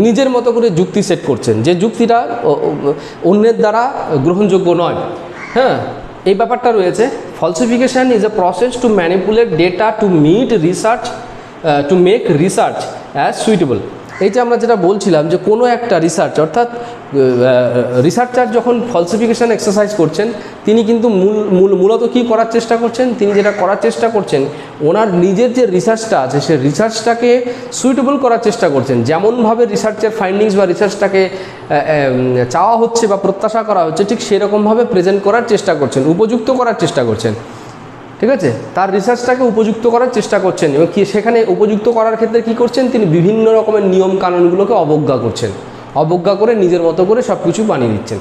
নিজের মতো করে যুক্তি সেট করছেন, যে যুক্তিটা অন্যের দ্বারা গ্রহণযোগ্য নয়। হ্যাঁ, এই ব্যাপারটা রয়েছে। Falsification is a process to manipulate data to make research as suitable. এইটা আমরা যেটা বলছিলাম যে কোনো একটা রিসার্চ, অর্থাৎ রিসার্চার যখন ফলসিফিকেশান এক্সারসাইজ করছেন তিনি কিন্তু মূলত কী করার চেষ্টা করছেন, তিনি যেটা করার চেষ্টা করছেন ওনার নিজের যে রিসার্চটা আছে সেই রিসার্চটাকে সুইটেবল করার চেষ্টা করছেন। যেমনভাবে রিসার্চের ফাইন্ডিংস বা রিসার্চটাকে চাওয়া হচ্ছে বা প্রত্যাশা করা হচ্ছে ঠিক সেরকমভাবে প্রেজেন্ট করার চেষ্টা করছেন, উপযুক্ত করার চেষ্টা করছেন। ঠিক আছে, তার রিসার্চটাকে উপযুক্ত করার চেষ্টা করছেন এবং সেখানে উপযুক্ত করার ক্ষেত্রে কী করছেন, তিনি বিভিন্ন রকমের নিয়ম কানুনগুলোকে অবজ্ঞা করছেন, অবজ্ঞা করে নিজের মতো করে সব কিছু বানিয়ে দিচ্ছেন।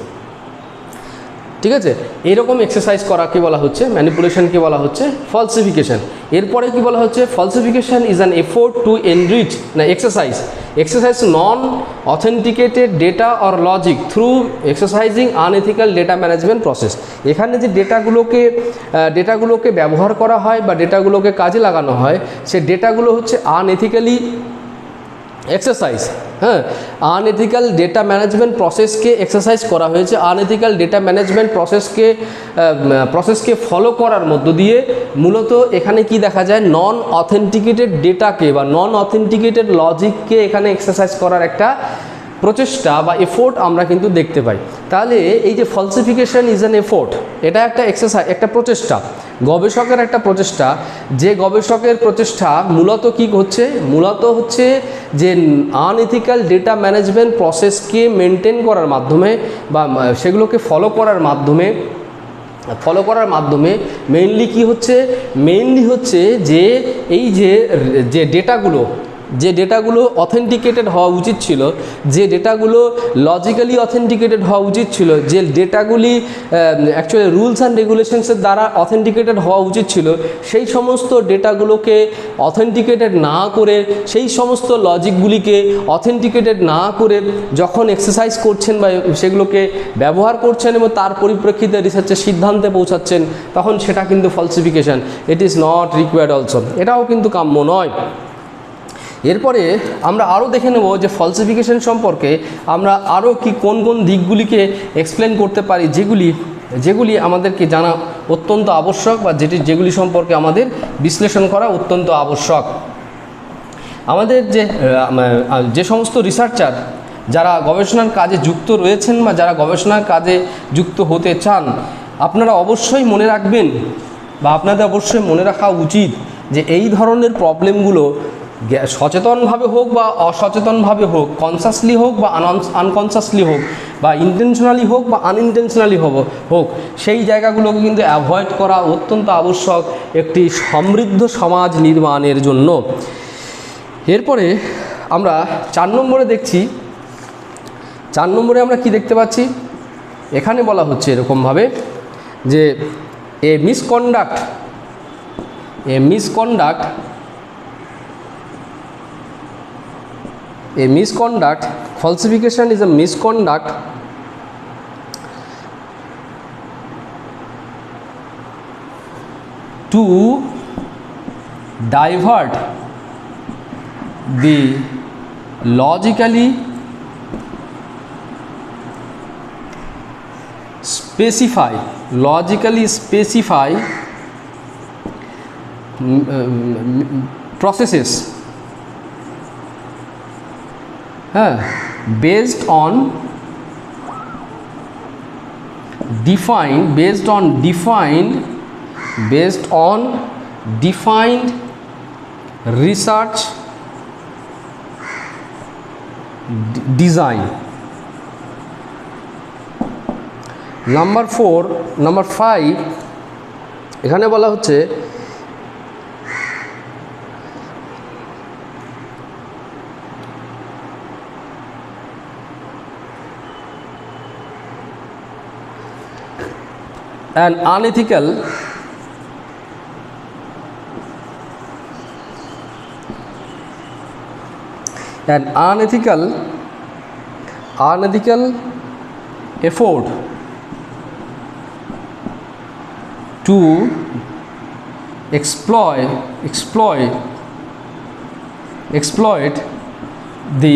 ঠিক আছে, এইরকম এক্সারসাইজ করাকে বলা হচ্ছে, ম্যানিপুলেশনকে বলা হচ্ছে ফলসিফিকেশান। এরপরে কি বলা হচ্ছে, falsification is an effort to enrich exercise non-authenticated data or logic through exercising unethical data management process। এখানে যে ডেটাগুলোকে ব্যবহার করা হয় বা ডেটাগুলোকে কাজে লাগানো হয় সে ডেটাগুলো হচ্ছে আনএথিক্যালি এক্সারসাইজ। হ্যাঁ, আনএথিক্যাল ডেটা ম্যানেজমেন্ট প্রসেসকে এক্সারসাইজ করা হয়েছে। আনএথিক্যাল ডেটা ম্যানেজমেন্ট প্রসেসকে ফলো করার মধ্য দিয়ে মূলত এখানে কি দেখা যায়, নন অথেন্টিকেটেড ডেটাকে বা নন অথেন্টিকেটেড লজিককে এখানে এক্সারসাইজ করার একটা প্রচেষ্টা বা এফোর্ট আমরা কিন্তু দেখতে পাই। তাহলে এই যে ফলসিফিকেশান ইজ অ্যান এফোর্ট, এটা একটা এক্সারসাইজ, একটা প্রচেষ্টা, গবেষকের একটা প্রচেষ্টা। যে গবেষকের প্রচেষ্টা মূলত কি হচ্ছে, মূলত হচ্ছে যে আনএথিক্যাল ডেটা ম্যানেজমেন্ট প্রসেসকে মেনটেন করার মাধ্যমে বা সেগুলোকে ফলো করার মাধ্যমে মেইনলি কি হচ্ছে, যে এই যে ডেটাগুলো অথেন্টিকেটেড হওয়া উচিত ছিল, যে ডেটাগুলো লজিক্যালি অথেন্টিকেটেড হওয়া উচিত ছিল, যে ডেটাগুলি অ্যাকচুয়ালি রুলস অ্যান্ড রেগুলেশনসের দ্বারা অথেন্টিকেটেড হওয়া উচিত ছিল, সেই সমস্ত ডেটাগুলোকে অথেন্টিকেটেড না করে, সেই সমস্ত লজিকগুলিকে অথেন্টিকেটেড না করে যখন এক্সারসাইজ করছেন বা সেগুলোকে ব্যবহার করছেন এবং তার পরিপ্রেক্ষিতে রিসার্চের সিদ্ধান্তে পৌঁছাচ্ছেন, তখন সেটা কিন্তু falsification. It is not required also, এটাও কিন্তু কাম্য নয়। এরপরে আমরা আরও দেখে নেব যে ফলসিফিকেশান সম্পর্কে আমরা আরও কোন দিকগুলিকে এক্সপ্লেন করতে পারি, যেগুলি আমাদেরকে জানা অত্যন্ত আবশ্যক বা যেগুলি সম্পর্কে আমাদের বিশ্লেষণ করা অত্যন্ত আবশ্যক। আমাদের যে সমস্ত রিসার্চার যারা গবেষণার কাজে যুক্ত রয়েছেন বা যারা গবেষণার কাজে যুক্ত হতে চান, আপনারা অবশ্যই মনে রাখবেন বা আপনাদের অবশ্যই মনে রাখা উচিত যে এই ধরনের প্রবলেমগুলো সচেতনভাবে হোক বা অসচেতনভাবে হোক, কনসাসলি হোক বা আনকনসাসলি হোক, বা ইন্টেনশনালি হোক বা আনইনটেনশনালি হোক, সেই জায়গাগুলোকে কিন্তু অ্যাভয়েড করা অত্যন্ত আবশ্যক একটি সমৃদ্ধ সমাজ নির্মাণের জন্য। এরপরে আমরা 4 নম্বরে দেখছি, 4 নম্বরে আমরা কি দেখতে পাচ্ছি, এখানে বলা হচ্ছে এরকমভাবে যে এ misconduct, falsification is a misconduct to divert the logically specify processes based on defined research design. Number 5 এখানে বলা হচ্ছে an unethical effort to exploit the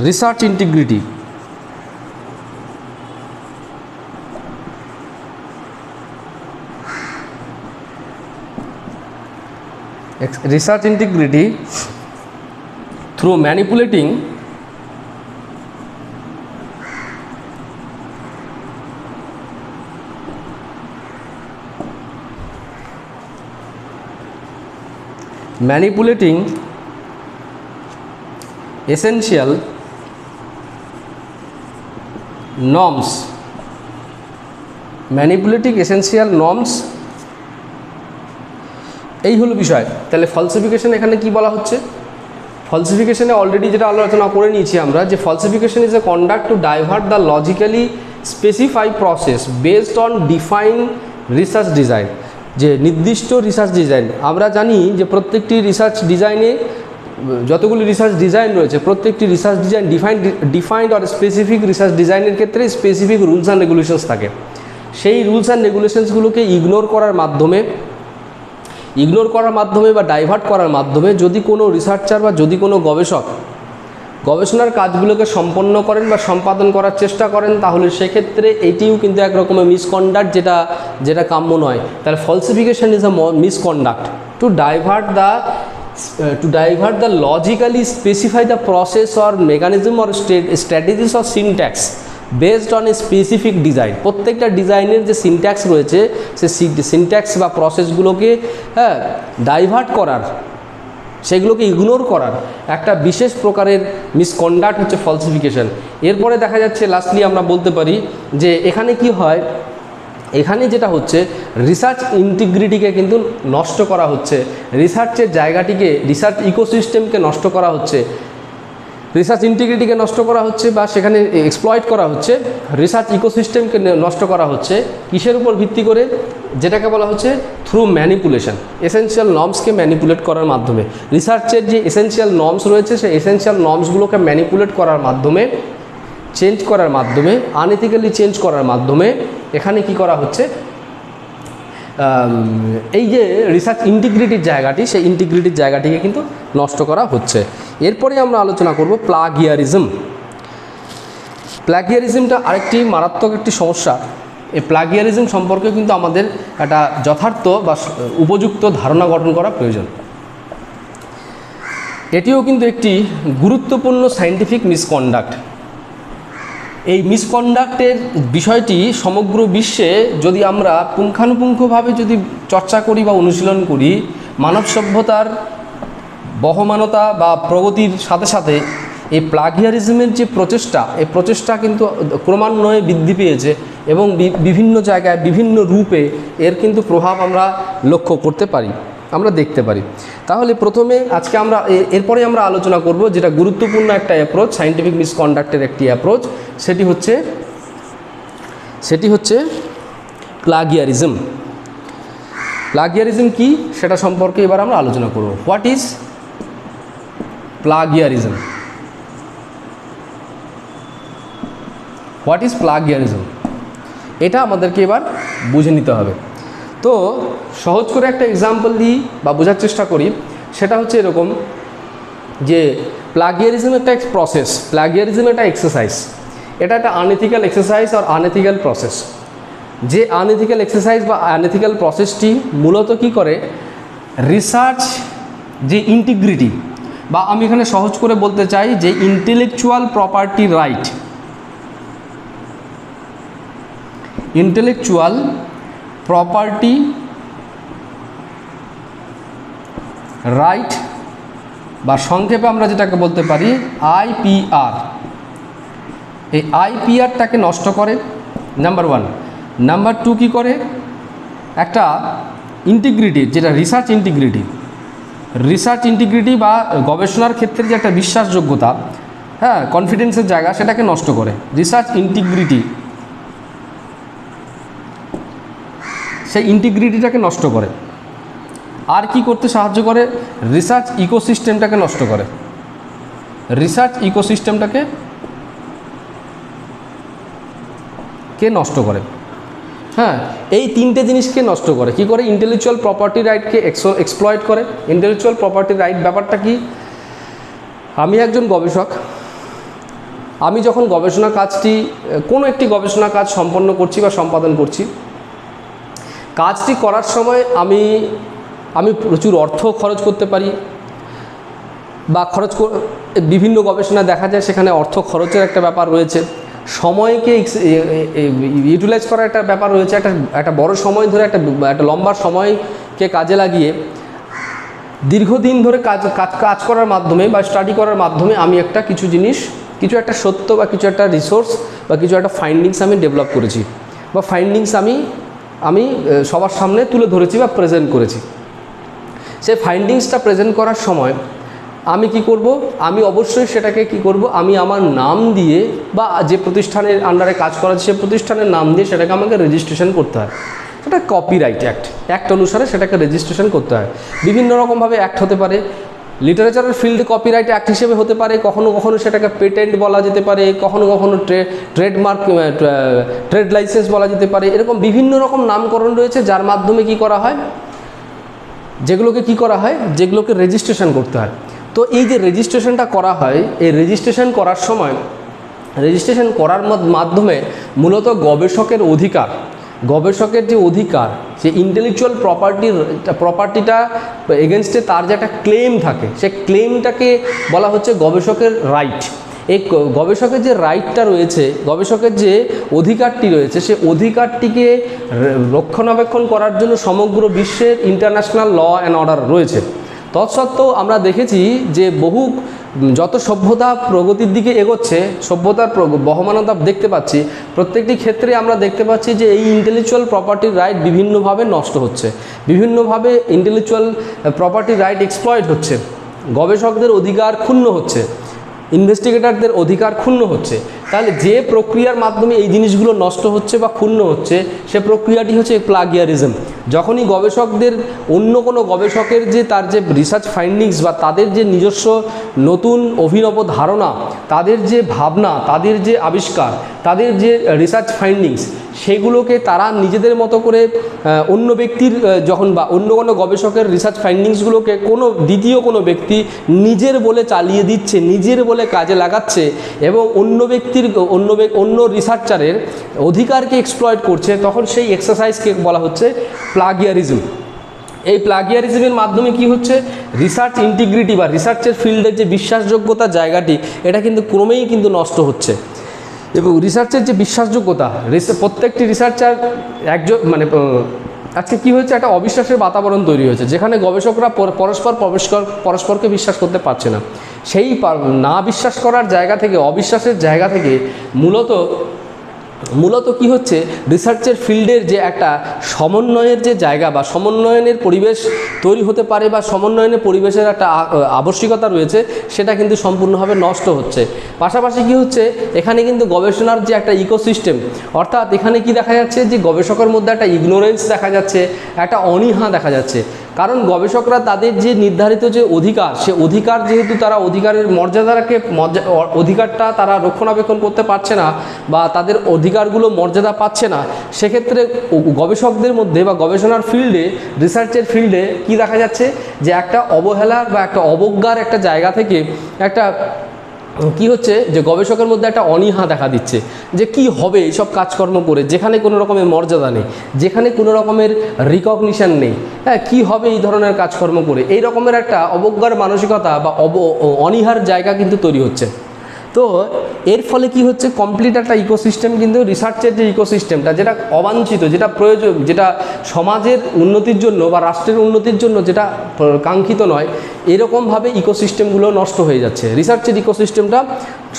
research integrity. Research integrity through manipulating essential norms, এই হলো বিষয়। তাহলে falsification এখানে কি বলা হচ্ছে? ফলসিফিকেশনে অলরেডি যেটা আলোচনা করে নিয়েছি আমরা, যে falsification is a conduct to divert the logically specify process based on define research design. যে নির্দিষ্ট রিসার্চ ডিজাইন, আমরা জানি যে প্রত্যেকটি রিসার্চ ডিজাইনে যতগুলি রিসার্চ ডিজাইন রয়েছে, প্রত্যেকটি রিসার্চ ডিজাইন ডিফাইন্ড আর স্পেসিফিক রিসার্চ ডিজাইনের ক্ষেত্রে স্পেসিফিক রুলস অ্যান্ড রেগুলেশনস থাকে। সেই রুলস অ্যান্ড রেগুলেশনসগুলোকে ইগনোর করার মাধ্যমে বা ডাইভার্ট করার মাধ্যমে যদি কোনো রিসার্চার বা যদি কোনো গবেষক গবেষণার কাজগুলোকে সম্পন্ন করেন বা সম্পাদন করার চেষ্টা করেন, তাহলে সেক্ষেত্রে এটিও কিন্তু এক রকমের মিসকন্ডাক্ট, যেটা কাম্য নয়। তাহলে falsification is a misconduct to divert the logically specify the process or mechanism or strategies or syntax based on a specific design. প্রত্যেকটা ডিজাইনের যে সিনট্যাক্স রয়েছে, সে সিনট্যাক্স বা প্রসেসগুলোকে ডাইভার্ট করার, সেগুলোকে ইগনোর করার একটা বিশেষ প্রকারের মিসকন্ডাক্ট হচ্ছে ফলসিফিকেশন। এরপরে দেখা যাচ্ছে লাস্টলি আমরা বলতে পারি যে এখানে কি হয়, এখানে যেটা হচ্ছে রিসার্চ ইন্টিগ্রিটিকে কিন্তু নষ্ট করা হচ্ছে, রিসার্চের জায়গাটিকে, রিসার্চ ইকোসিস্টেমকে নষ্ট করা হচ্ছে, রিসার্চ ইন্টিগ্রিটিকে নষ্ট করা হচ্ছে বা সেখানে এক্সপ্লয়েট করা হচ্ছে, রিসার্চ ইকোসিস্টেমকে নষ্ট করা হচ্ছে। কিসের উপর ভিত্তি করে? যেটাকে বলা হচ্ছে থ্রু ম্যানিপুলেশন, এসেনশিয়াল নর্মসকে ম্যানিপুলেট করার মাধ্যমে। রিসার্চের যে এসেনশিয়াল নর্মস রয়েছে, সেই এসেনশিয়াল নর্মসগুলোকে ম্যানিপুলেট করার মাধ্যমে, চেঞ্জ করার মাধ্যমে, আনএথিক্যালি চেঞ্জ করার মাধ্যমে এখানে কি করা হচ্ছে, এই যে রিসার্চ ইন্টিগ্রিটির জায়গাটি, সেই ইন্টিগ্রিটির জায়গাটিকে কিন্তু নষ্ট করা হচ্ছে। এরপরে আমরা আলোচনা করব প্লাগিয়ারিজম। প্লাগিয়ারিজমটা আরেকটি মারাত্মক একটি সমস্যা। এই প্লাগিয়ারিজম সম্পর্কে কিন্তু আমাদের একটা যথার্থ বা উপযুক্ত ধারণা গঠন করা প্রয়োজন। এটিও কিন্তু একটি গুরুত্বপূর্ণ সায়েন্টিফিক মিসকন্ডাক্ট। এই মিসকন্ডাক্টের বিষয়টি সমগ্র বিশ্বে যদি আমরা পুঙ্খানুপুঙ্খভাবে যদি চর্চা করি বা অনুশীলন করি, মানব সভ্যতার বহমানতা বা প্রগতির সাথে সাথে এই প্লাগিয়ারিজমের যে প্রচেষ্টা, এই প্রচেষ্টা কিন্তু ক্রমান্বয়ে বৃদ্ধি পেয়েছে এবং বিভিন্ন জায়গায় বিভিন্ন রূপে এর কিন্তু প্রভাব আমরা লক্ষ্য করতে পারি, আমরা দেখতে পারি। তাহলে প্রথমে আজকে আমরা এরপরে আমরা আলোচনা করব যেটা গুরুত্বপূর্ণ একটা অ্যাপ্রোচ, সায়েন্টিফিক মিসকন্ডাক্টের একটি অ্যাপ্রোচ, সেটি হচ্ছে প্লাগিয়ারিজম। প্লাগিয়ারিজম কি সেটা সম্পর্কে এবার আমরা আলোচনা করব। What is plagiarism? What is plagiarism, এটা আমাদেরকে এবার বুঝে নিতে হবে। তো সহজ করে একটা এক্সাম্পল দিই বা বোঝার চেষ্টা করি। সেটা হচ্ছে এরকম যে প্লাগিয়ারিজম একটা প্রসেস, প্লাগিয়ারিজম একটা এক্সারসাইজ, এটা একটা আনএথিক্যাল এক্সারসাইজ আর আনএথিক্যাল প্রসেস। যে আনএথিক্যাল এক্সারসাইজ বা আনএথিক্যাল প্রসেসটি মূলত কি করে, রিসার্চ যে ইন্টিগ্রিটি, বা আমি এখানে সহজ করে বলতে চাই যে intellectual property right, intellectual property right বা সংক্ষেপে আমরা যেটাকে বলতে পারি আইপিআর, এই আইপিআরটাকে নষ্ট করে নাম্বার 1। নাম্বার 2 কী করে, একটা ইন্টিগ্রিটি, যেটা রিসার্চ ইন্টিগ্রিটি বা গবেষণার ক্ষেত্রে যে একটা বিশ্বাসযোগ্যতা, হ্যাঁ, কনফিডেন্সের জায়গা, সেটাকে নষ্ট করে। রিসার্চ ইন্টিগ্রিটি, সেই ইন্টিগ্রিটিটাকে নষ্ট করে। আর কি করতে সাহায্য করে, রিসার্চ ইকোসিস্টেমটাকে নষ্ট করে। রিসার্চ ইকোসিস্টেমটাকে নষ্ট করে, হ্যাঁ, এই তিনটে জিনিসকে নষ্ট করে। কি করে, ইন্টেলেকচুয়াল প্রপার্টি রাইটকে এক্সপ্লয়েট করে। ইন্টেলেকচুয়াল প্রপার্টি রাইট ব্যাপারটা কি, আমি একজন গবেষক, আমি যখন গবেষণা কাজটি, কোনো একটি গবেষণা কাজ সম্পন্ন করছি বা সম্পাদন করছি, কাজটি করার সময় আমি প্রচুর অর্থ খরচ করতে পারি বা বিভিন্ন গবেষণা দেখা যায় সেখানে অর্থ খরচের একটা ব্যাপার রয়েছে, সময়কে ইউটিলাইজ করার একটা ব্যাপার রয়েছে, একটা বড় সময় ধরে একটা লম্বা সময়কে কাজে লাগিয়ে দীর্ঘদিন ধরে কাজ করার মাধ্যমে বা স্টাডি করার মাধ্যমে আমি কিছু একটা সত্য বা কিছু একটা রিসোর্স বা কিছু একটা ফাইন্ডিংস আমি ডেভেলপ করেছি বা ফাইন্ডিংস আমি সবার সামনে তুলে ধরেছি বা প্রেজেন্ট করেছি। সেই ফাইন্ডিংসটা প্রেজেন্ট করার সময় আমি কি করব, আমি অবশ্যই সেটাকে কি করব, আমি আমার নাম দিয়ে বা যে প্রতিষ্ঠানের আন্ডারে কাজ করাচ্ছি সে প্রতিষ্ঠানের নাম দিয়ে সেটাকে আমাকে রেজিস্ট্রেশন করতে হয়। সেটা কপিরাইট অ্যাক্ট অনুসারে সেটাকে রেজিস্ট্রেশন করতে হয়। বিভিন্ন রকমভাবে অ্যাক্ট হতে পারে, লিটারেচারের ফিল্ডে কপিরাইট অ্যাক্ট হিসেবে হতে পারে, কখনো কখনো সেটাকে পেটেন্ট বলা যেতে পারে, কখনো কখনো ট্রেড লাইসেন্স বলা যেতে পারে। এরকম বিভিন্ন রকম নামকরণ রয়েছে যার মাধ্যমে কি করা হয়, যেগুলোকে রেজিস্ট্রেশন করতে হয়। তো এই যে রেজিস্ট্রেশনটা করা হয়, এই রেজিস্ট্রেশন করার সময়, রেজিস্ট্রেশন করার মূলত গবেষকের যে অধিকার, যে ইন্টেলেকচুয়াল প্রপার্টিটা এগেনস্টে তার যে একটা ক্লেম থাকে, সে ক্লেমটাকে বলা হচ্ছে গবেষকের রাইট। এই গবেষকের যে রাইটটা রয়েছে, গবেষকের যে অধিকারটি রয়েছে, সে অধিকারটিকে রক্ষণাবেক্ষণ করার জন্য সমগ্র বিশ্বের ইন্টারন্যাশনাল ল অ্যান্ড অর্ডার রয়েছে। তৎসত্ত্বেও আমরা দেখেছি যে যত সভ্যতা প্রগতির দিকে এগোচ্ছে, সভ্যতার বহমানতা দেখতে পাচ্ছি, প্রত্যেকটি ক্ষেত্রে আমরা দেখতে পাচ্ছি যে এই ইন্টেলেকচুয়াল প্রপার্টির রাইট বিভিন্নভাবে নষ্ট হচ্ছে, বিভিন্নভাবে ইন্টেলেকচুয়াল প্রপার্টির রাইট এক্সপ্লয়েট হচ্ছে, গবেষকদের অধিকার ক্ষুণ্ণ হচ্ছে, ইনভেস্টিগেটরদের অধিকার ক্ষুণ্ণ হচ্ছে। তাহলে যে প্রক্রিয়ার মাধ্যমে এই জিনিসগুলো নষ্ট হচ্ছে বা ক্ষুণ্ণ হচ্ছে, সে প্রক্রিয়াটি হচ্ছে প্লাগিয়ারিজম। যখনই গবেষকদের অন্য কোনো গবেষকের তার যে রিসার্চ ফাইন্ডিংস বা তাদের যে নিজস্ব নতুন অভিনব ধারণা, তাদের যে ভাবনা, তাদের যে আবিষ্কার, তাদের যে রিসার্চ ফাইন্ডিংস, সেগুলোকে তারা নিজেদের মতো করে অন্য ব্যক্তির বা অন্য কোনো গবেষকের রিসার্চ ফাইন্ডিংসগুলোকে দ্বিতীয় কোনো ব্যক্তি নিজের বলে চালিয়ে দিচ্ছে, নিজের বলে কাজে লাগাচ্ছে এবং অন্য রিসার্চারের অধিকারকে এক্সপ্লয়েট করছে, তখন সেই এক্সারসাইজকে বলা হচ্ছে প্লাগিয়ারিজম। এই প্লাগিয়ারিজমের মাধ্যমে কি হচ্ছে, রিসার্চ ইন্টিগ্রিটি বা রিসার্চের ফিল্ডের যে বিশ্বাসযোগ্যতার জায়গাটি, এটা কিন্তু ক্রমেই নষ্ট হচ্ছে। এবং রিসার্চের যে বিশ্বাসযোগ্যতা, প্রত্যেকটি রিসার্চার আজকে কি হয়েছে, একটা অবিশ্বাসের বাতাবরণ তৈরি হয়েছে, যেখানে গবেষকরা পরস্পরকে বিশ্বাস করতে পারছে না। সেই না বিশ্বাস করার জায়গা থেকে, অবিশ্বাসের জায়গা থেকে মূলত কি হচ্ছে, রিসার্চের ফিল্ডের যে একটা সমন্বয়ের যে জায়গা বা সমন্বয়নের পরিবেশ তৈরি হতে পারে বা সমন্বয়নের পরিবেশের একটা আবশ্যিকতা রয়েছে, সেটা কিন্তু সম্পূর্ণভাবে নষ্ট হচ্ছে। পাশাপাশি কি হচ্ছে, এখানে কিন্তু গবেষণার যে একটা ইকোসিস্টেম, অর্থাৎ এখানে কি দেখা যাচ্ছে, যে গবেষকের মধ্যে একটা ইগনোরেন্স দেখা যাচ্ছে, একটা অনীহা দেখা যাচ্ছে। কারণ গবেষকরা তাদের যে নির্ধারিত যে অধিকার, সে অধিকার যেহেতু তারা অধিকারটা তারা রক্ষণাবেক্ষণ করতে পারছে না বা তাদের অধিকারগুলো মর্যাদা পাচ্ছে না, সেক্ষেত্রে গবেষকদের মধ্যে বা গবেষণার ফিল্ডে, রিসার্চের ফিল্ডে কি দেখা যাচ্ছে, যে একটা অবহেলার বা একটা অবজ্ঞার একটা জায়গা থেকে একটা কি হচ্ছে, যে গবেষকের মধ্যে একটা অনীহা দেখা দিচ্ছে, যে কি হবে এইসব কাজকর্ম করে, যেখানে কোনো রকমের মর্যাদা নেই, যেখানে কোনো রকমের রিকগনিশন নেই, হ্যাঁ, কি হবে এই ধরনের কাজকর্ম করে, এই রকমের একটা অবজ্ঞার মানসিকতা বা অনীহার জায়গা কিন্তু তৈরি হচ্ছে। তো এর ফলে কি হচ্ছে, কমপ্লিট একটা ইকোসিস্টেম কিন্তু রিসার্চের যে ইকোসিস্টেমটা, যেটা অবাঞ্ছিত, যেটা প্রয়োজন, যেটা সমাজের উন্নতির জন্য বা রাষ্ট্রের উন্নতির জন্য যেটা কাঙ্ক্ষিত নয়, এরকমভাবে ইকোসিস্টেমগুলো নষ্ট হয়ে যাচ্ছে, রিসার্চের ইকোসিস্টেমটা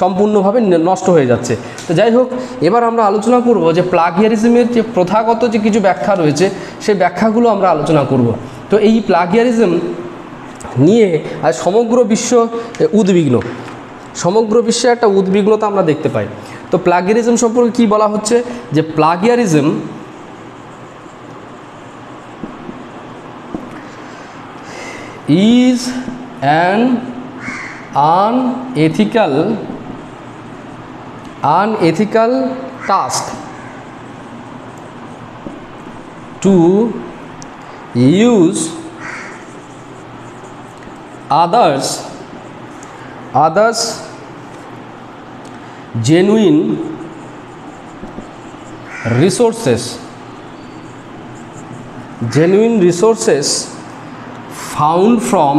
সম্পূর্ণভাবে নষ্ট হয়ে যাচ্ছে। তো যাই হোক, এবার আমরা আলোচনা করব যে প্লাগিয়ারিজমের যে প্রথাগত যে কিছু ব্যাখ্যা রয়েছে সেই ব্যাখ্যাগুলো আমরা আলোচনা করব। তো এই প্লাগিয়ারিজম নিয়ে আজ সমগ্র বিশ্ব উদ্বিগ্ন, সমগ্র বিশ্বে একটা উদ্বিগ্নতা আমরা দেখতে পাই। তো প্লাগিয়ারিজম সম্পর্কে কি বলা হচ্ছে, যে plagiarism is an unethical task to use others genuine resources found from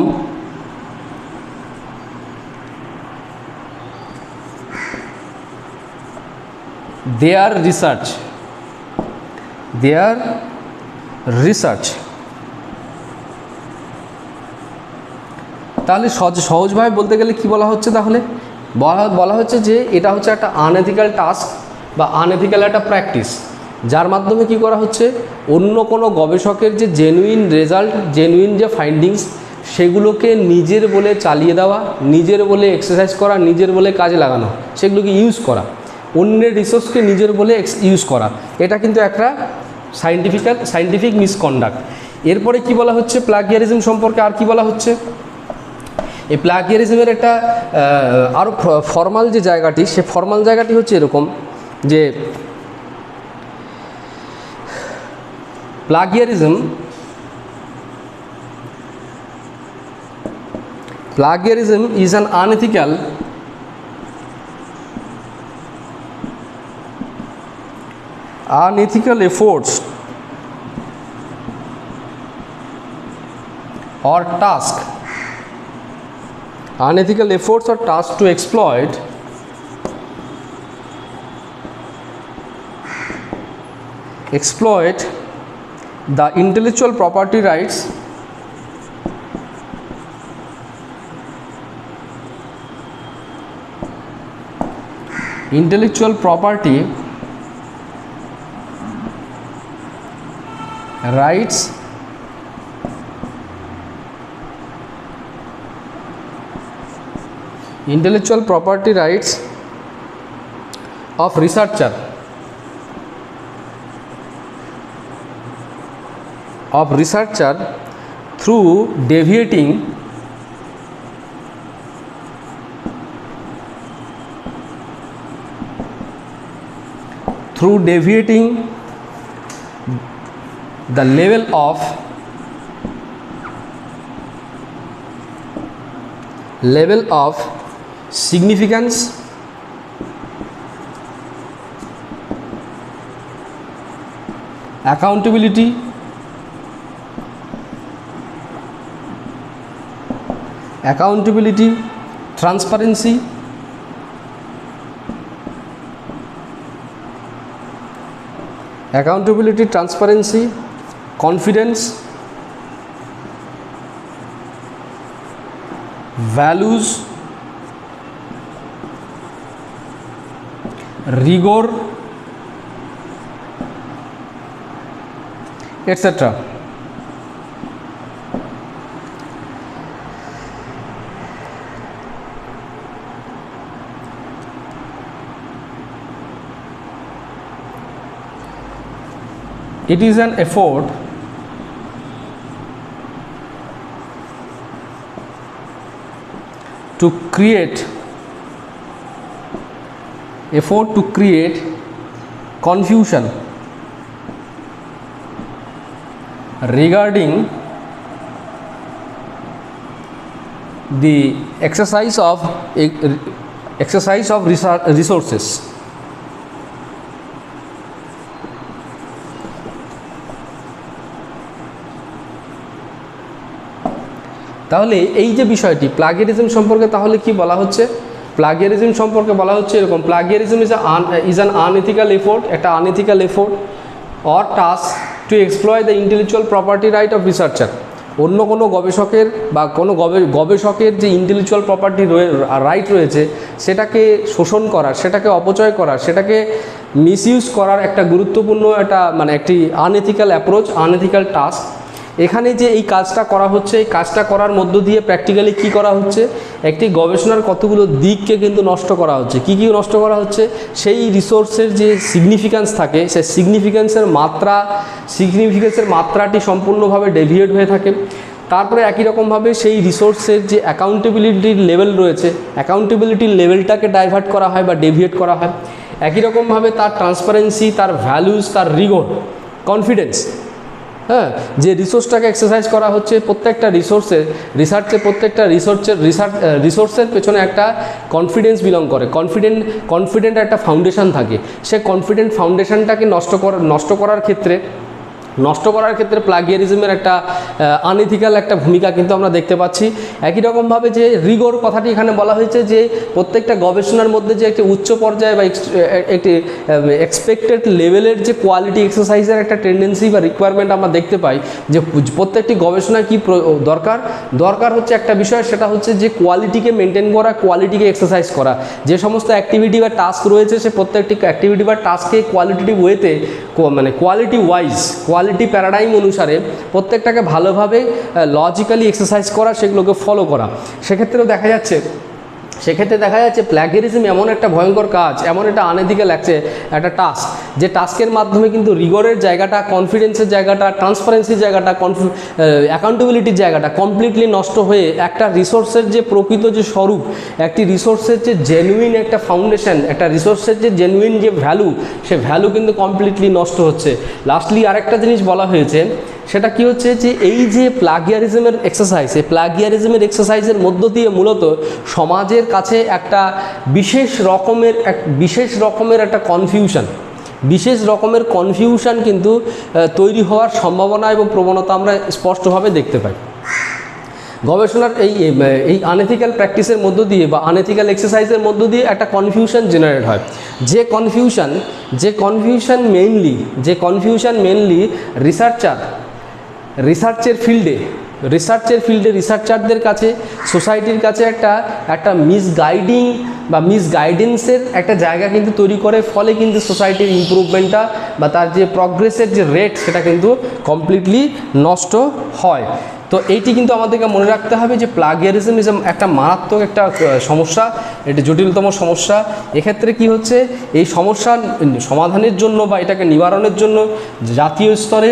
their research তাহলে সহজভাবে বলতে গেলে কি বলা হচ্ছে, তাহলে বলা হচ্ছে যে এটা হচ্ছে একটা আনএথিক্যাল টাস্ক বা আনএথিক্যাল একটা প্র্যাকটিস, যার মাধ্যমে কি করা হচ্ছে, অন্য কোনো গবেষকের যে জেনুইন রেজাল্ট, জেনুইন যে ফাইন্ডিংস, সেগুলোকে নিজের বলে চালিয়ে দেওয়া, নিজের বলে এক্সারসাইজ করা, নিজের বলে কাজে লাগানো, সেগুলোকে ইউজ করা, অন্যের রিসোর্সকে নিজের বলে ইউজ করা, এটা কিন্তু একটা সায়েন্টিফিক মিসকন্ডাক্ট। এরপরে কি বলা হচ্ছে প্লাগিয়ারিজম সম্পর্কে, আর কি বলা হচ্ছে, এই প্লাগিয়ারিজমের একটা আরও ফর্মাল যে জায়গাটি, সে ফর্মাল জায়গাটি হচ্ছে এরকম যে plagiarism is an unethical efforts or task to exploit the intellectual property rights of researcher through deviating the level of significance, accountability, transparency, confidence, values, rigor, etc. It is an effort to create confusion regarding the exercise of resources. তাহলে এই যে বিষয়টি plagiarism সম্পর্কে, তাহলে কি বলা হচ্ছে, plagiarism সম্পর্কে বলা হচ্ছে এরকম, plagiarism is an unethical effort, একটা unethical effort or task to exploit the intellectual property right of researcher. অন্য কোনো গবেষকের বা কোনো গবেষকের যে ইন্টেলেকচুয়াল প্রপার্টি রাইট রয়েছে সেটাকে শোষণ করা, সেটাকে অপচয় করা, সেটাকে মিসইউজ করার একটা গুরুত্বপূর্ণ একটা মানে একটি আনএথিক্যাল অ্যাপ্রোচ, আনএথিক্যাল টাস্ক। এখানে যে এই কাজটা করা হচ্ছে, এই কাজটা করার মধ্য দিয়ে প্র্যাকটিক্যালি কি করা হচ্ছে, একটি গবেষণার কতগুলো দিককে কিন্তু নষ্ট করা হচ্ছে। কি কি নষ্ট করা হচ্ছে? সেই রিসোর্সের যে সিগনিফিক্যান্স থাকে, সেই সিগনিফিক্যান্সের মাত্রাটি সম্পূর্ণভাবে ডেভিয়েট হয়ে থাকে। তারপরে একই রকমভাবে সেই রিসোর্সের যে অ্যাকাউন্টেবিলিটির লেভেল রয়েছে, অ্যাকাউন্টেবিলিটির লেভেলটাকে ডাইভার্ট করা হয় বা ডেভিয়েট করা হয়। একই রকমভাবে তার ট্রান্সপারেন্সি, তার ভ্যালুস, তার রিগর, কনফিডেন্স, হ্যাঁ, যে রিসোর্সটাকে এক্সারসাইজ করা হচ্ছে, প্রত্যেকটা রিসোর্সের পেছনে একটা কনফিডেন্স বিলং করে, কনফিডেন্ট একটা ফাউন্ডেশন থাকে। সে কনফিডেন্ট ফাউন্ডেশনটাকে নষ্ট করার ক্ষেত্রে প্লাগিয়ারিজমের একটা আনএথিক্যাল একটা ভূমিকা কিন্তু আমরা দেখতে পাচ্ছি। একই রকমভাবে যে রিগোর কথাটি এখানে বলা হয়েছে, যে প্রত্যেকটা গবেষণার মধ্যে যে একটি উচ্চ পর্যায়ে বা একটি এক্সপেক্টেড লেভেলের যে কোয়ালিটি এক্সারসাইজের একটা টেন্ডেন্সি বা রিকোয়ারমেন্ট আমরা দেখতে পাই, যে প্রত্যেকটি গবেষণায় কি দরকার হচ্ছে একটা বিষয়, সেটা হচ্ছে যে কোয়ালিটিকে মেনটেন করা, কোয়ালিটিকে এক্সারসাইজ করা। যে সমস্ত অ্যাক্টিভিটি বা টাস্ক রয়েছে, সে প্রত্যেকটি অ্যাক্টিভিটি বা টাস্ককে কোয়ালিটেটিভ ওয়েতে মানে কোয়ালিটি প্যারাডাইম অনুসারে প্রত্যেকটাকে ভালোভাবে লজিক্যালি এক্সারসাইজ করা, সেগুলোকে ফলো করা। সেক্ষেত্রে দেখা যাচ্ছে প্লাগিয়ারিজম এমন একটা ভয়ঙ্কর কাজ, এমন একটা আনএথিক্যাল একটা টাস্ক, যে টাস্কের মাধ্যমে কিন্তু রিগরের জায়গাটা, কনফিডেন্সের জায়গাটা, ট্রান্সপারেন্সির জায়গাটা, অ্যাকাউন্টেবিলিটির জায়গাটা কমপ্লিটলি নষ্ট হয়ে একটা রিসোর্সের যে প্রকৃত যে স্বরূপ, একটি রিসোর্সের যে জেনুইন একটা ফাউন্ডেশন, একটা রিসোর্সের যে জেনুইন যে ভ্যালু, সে ভ্যালু কিন্তু কমপ্লিটলি নষ্ট হচ্ছে। লাস্টলি আরেকটা জিনিস বলা হয়েছে, সেটা কি হচ্ছে, যে এই যে প্লাগিয়ারিজমের এক্সারসাইজ, এই প্লাগিয়ারিজমের এক্সারসাইজের মধ্য দিয়ে মূলত সমাজের কাছে একটা বিশেষ রকমের একটা কনফিউশন কিন্তু তৈরি হওয়ার সম্ভাবনা এবং প্রবণতা আমরা স্পষ্টভাবে দেখতে পাই। গবেষণার এই আনএথিক্যাল প্র্যাকটিসের মধ্য দিয়ে বা আনএথিক্যাল এক্সারসাইজের মধ্য দিয়ে একটা কনফিউশন জেনারেট হয়, যে কনফিউশন মেইনলি রিসার্চের ফিল্ডে রিসার্চারদের কাছে, সোসাইটির কাছে একটা মিসগাইডিং বা মিসগাইডেন্সের একটা জায়গা কিন্তু তৈরি করে। ফলে কিন্তু সোসাইটির ইমপ্রুভমেন্টটা বা তার যে প্রগ্রেসের যে রেট, সেটা কিন্তু কমপ্লিটলি নষ্ট হয়। তো এইটি কিন্তু আমাদেরকে মনে রাখতে হবে যে প্লাগিয়ারিজম একটা মারাত্মক একটা সমস্যা, এটি জটিলতম সমস্যা। এক্ষেত্রে কি হচ্ছে, এই সমস্যা সমাধানের জন্য বা এটাকে নিবারণের জন্য জাতীয় স্তরে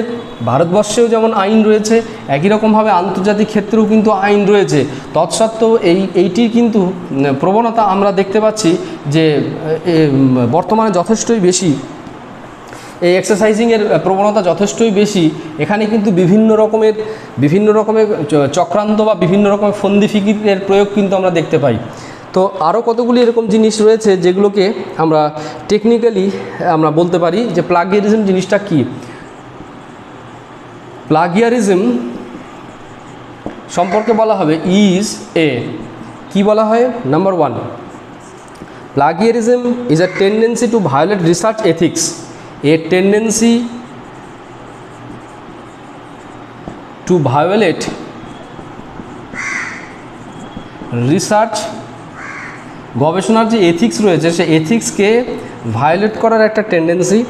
ভারতবর্ষেও যেমন আইন রয়েছে, একই রকমভাবে আন্তর্জাতিক ক্ষেত্রেও কিন্তু আইন রয়েছে। তৎসত্ত্বেও এইটির কিন্তু প্রবণতা আমরা দেখতে পাচ্ছি যে বর্তমানে যথেষ্টই বেশি, এই এক্সারসাইজিংয়ের প্রবণতা যথেষ্টই বেশি। এখানে কিন্তু বিভিন্ন রকমের চক্রান্ত বা বিভিন্ন রকমের ফন্দি ফিকিরের প্রয়োগ কিন্তু আমরা দেখতে পাই। তো আরও কতগুলি এরকম জিনিস রয়েছে যেগুলোকে আমরা টেকনিক্যালি আমরা বলতে পারি যে প্লাগিয়ারিজম জিনিসটা কি। প্লাগিয়ারিজম সম্পর্কে বলা হবে কি বলা হয়, number 1, plagiarism is a tendency to violate research ethics, a tendency to violate research, গবেষণার যে এথিক্স রয়েছে সেই এথিক্সকে ভায়োলেট করার একটা টেন্ডেন্সি।